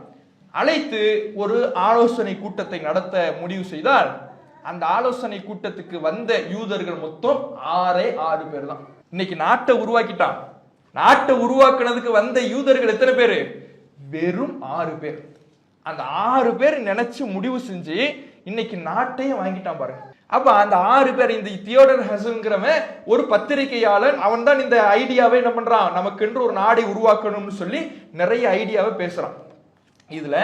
அழைத்து ஒரு ஆலோசனை கூட்டத்தை நடத்த முடிவு செய்தால் அந்த ஆலோசனை கூட்டத்துக்கு வந்த யூதர்கள் மொத்தம் 6 பேர் தான். இன்னைக்கு நாட்டை உருவாக்கிட்டான். நாட்டை உருவாக்குனதுக்கு வந்த யூதர்கள் எத்தனை பேரு? வெறும் 6 பேர். அந்த 6 பேர் நினைச்சு முடிவு செஞ்சு இன்னைக்கு நாட்டையே வாங்கிட்டான் பாருங்க. அப்ப அந்த 6 பேர், இந்த தியோடர் ஹெர்சல்ங்கிறவன் ஒரு பத்திரிகையாளன், அவன் தான் இந்த ஐடியாவை என்ன பண்றான், நமக்கென்று ஒரு நாடை உருவாக்கணும்னு சொல்லி நிறைய ஐடியாவை பேசுறான். இதுல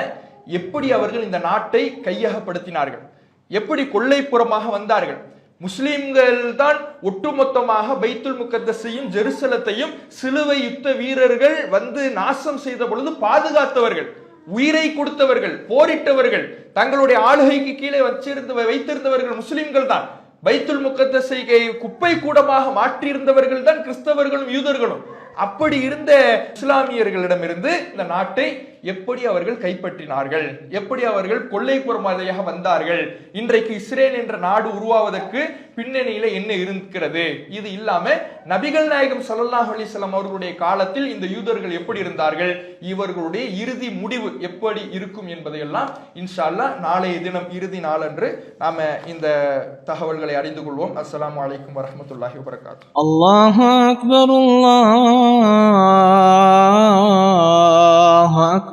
எப்படி அவர்கள் இந்த நாட்டை கையகப்படுத்தினார்கள், எப்படி கொள்ளைப்புறமாக வந்தார்கள். முஸ்லிம்கள் தான் ஒட்டுமொத்தமாக பைத்துல் முகத்தஸையும் ஜெருசலத்தையும் சிலுவை யுத்த வீரர்கள் வந்து நாசம் செய்த பொழுது பாதுகாத்தவர்கள், உயிரை கொடுத்தவர்கள், போரிட்டவர்கள், தங்களுடைய ஆளுகைக்கு கீழே வைத்திருந்தவர்கள் முஸ்லிம்கள் தான். பைத்துல் முகத்தஸை குப்பை கூடமாக மாற்றியிருந்தவர்கள் தான் கிறிஸ்தவர்களும் யூதர்களும். அப்படி இருந்த இஸ்லாமியர்களிடமிருந்து இந்த நாட்டை எப்படி அவர்கள் கைப்பற்றினார்கள், எப்படி அவர்கள் கொள்ளைப்புறமாக வந்தார்கள், இன்றைக்கு இஸ்ரேல் என்ற நாடு உருவாவதற்கு பின்னணியில என்ன இருக்கிறது, இது இல்லாம நபிகள் நாயகம் ஸல்லல்லாஹு அலைஹி வஸல்லம் அவர்களுடைய காலத்தில் இந்த யூதர்கள் எப்படி இருந்தார்கள், இவர்களுடைய இறுதி முடிவு எப்படி இருக்கும் என்பதையெல்லாம் இன்ஷா அல்லாஹ் நாளைய தினம் இறுதி நாளன்று நாம இந்த தகவல்களை அறிந்து கொள்வோம். அஸ்ஸலாமு அலைக்கும் வரஹ்மத்துல்லாஹி வபரகாத்துஹு. அல்லாஹு அக்பர், அல்லாஹு அக்பர்.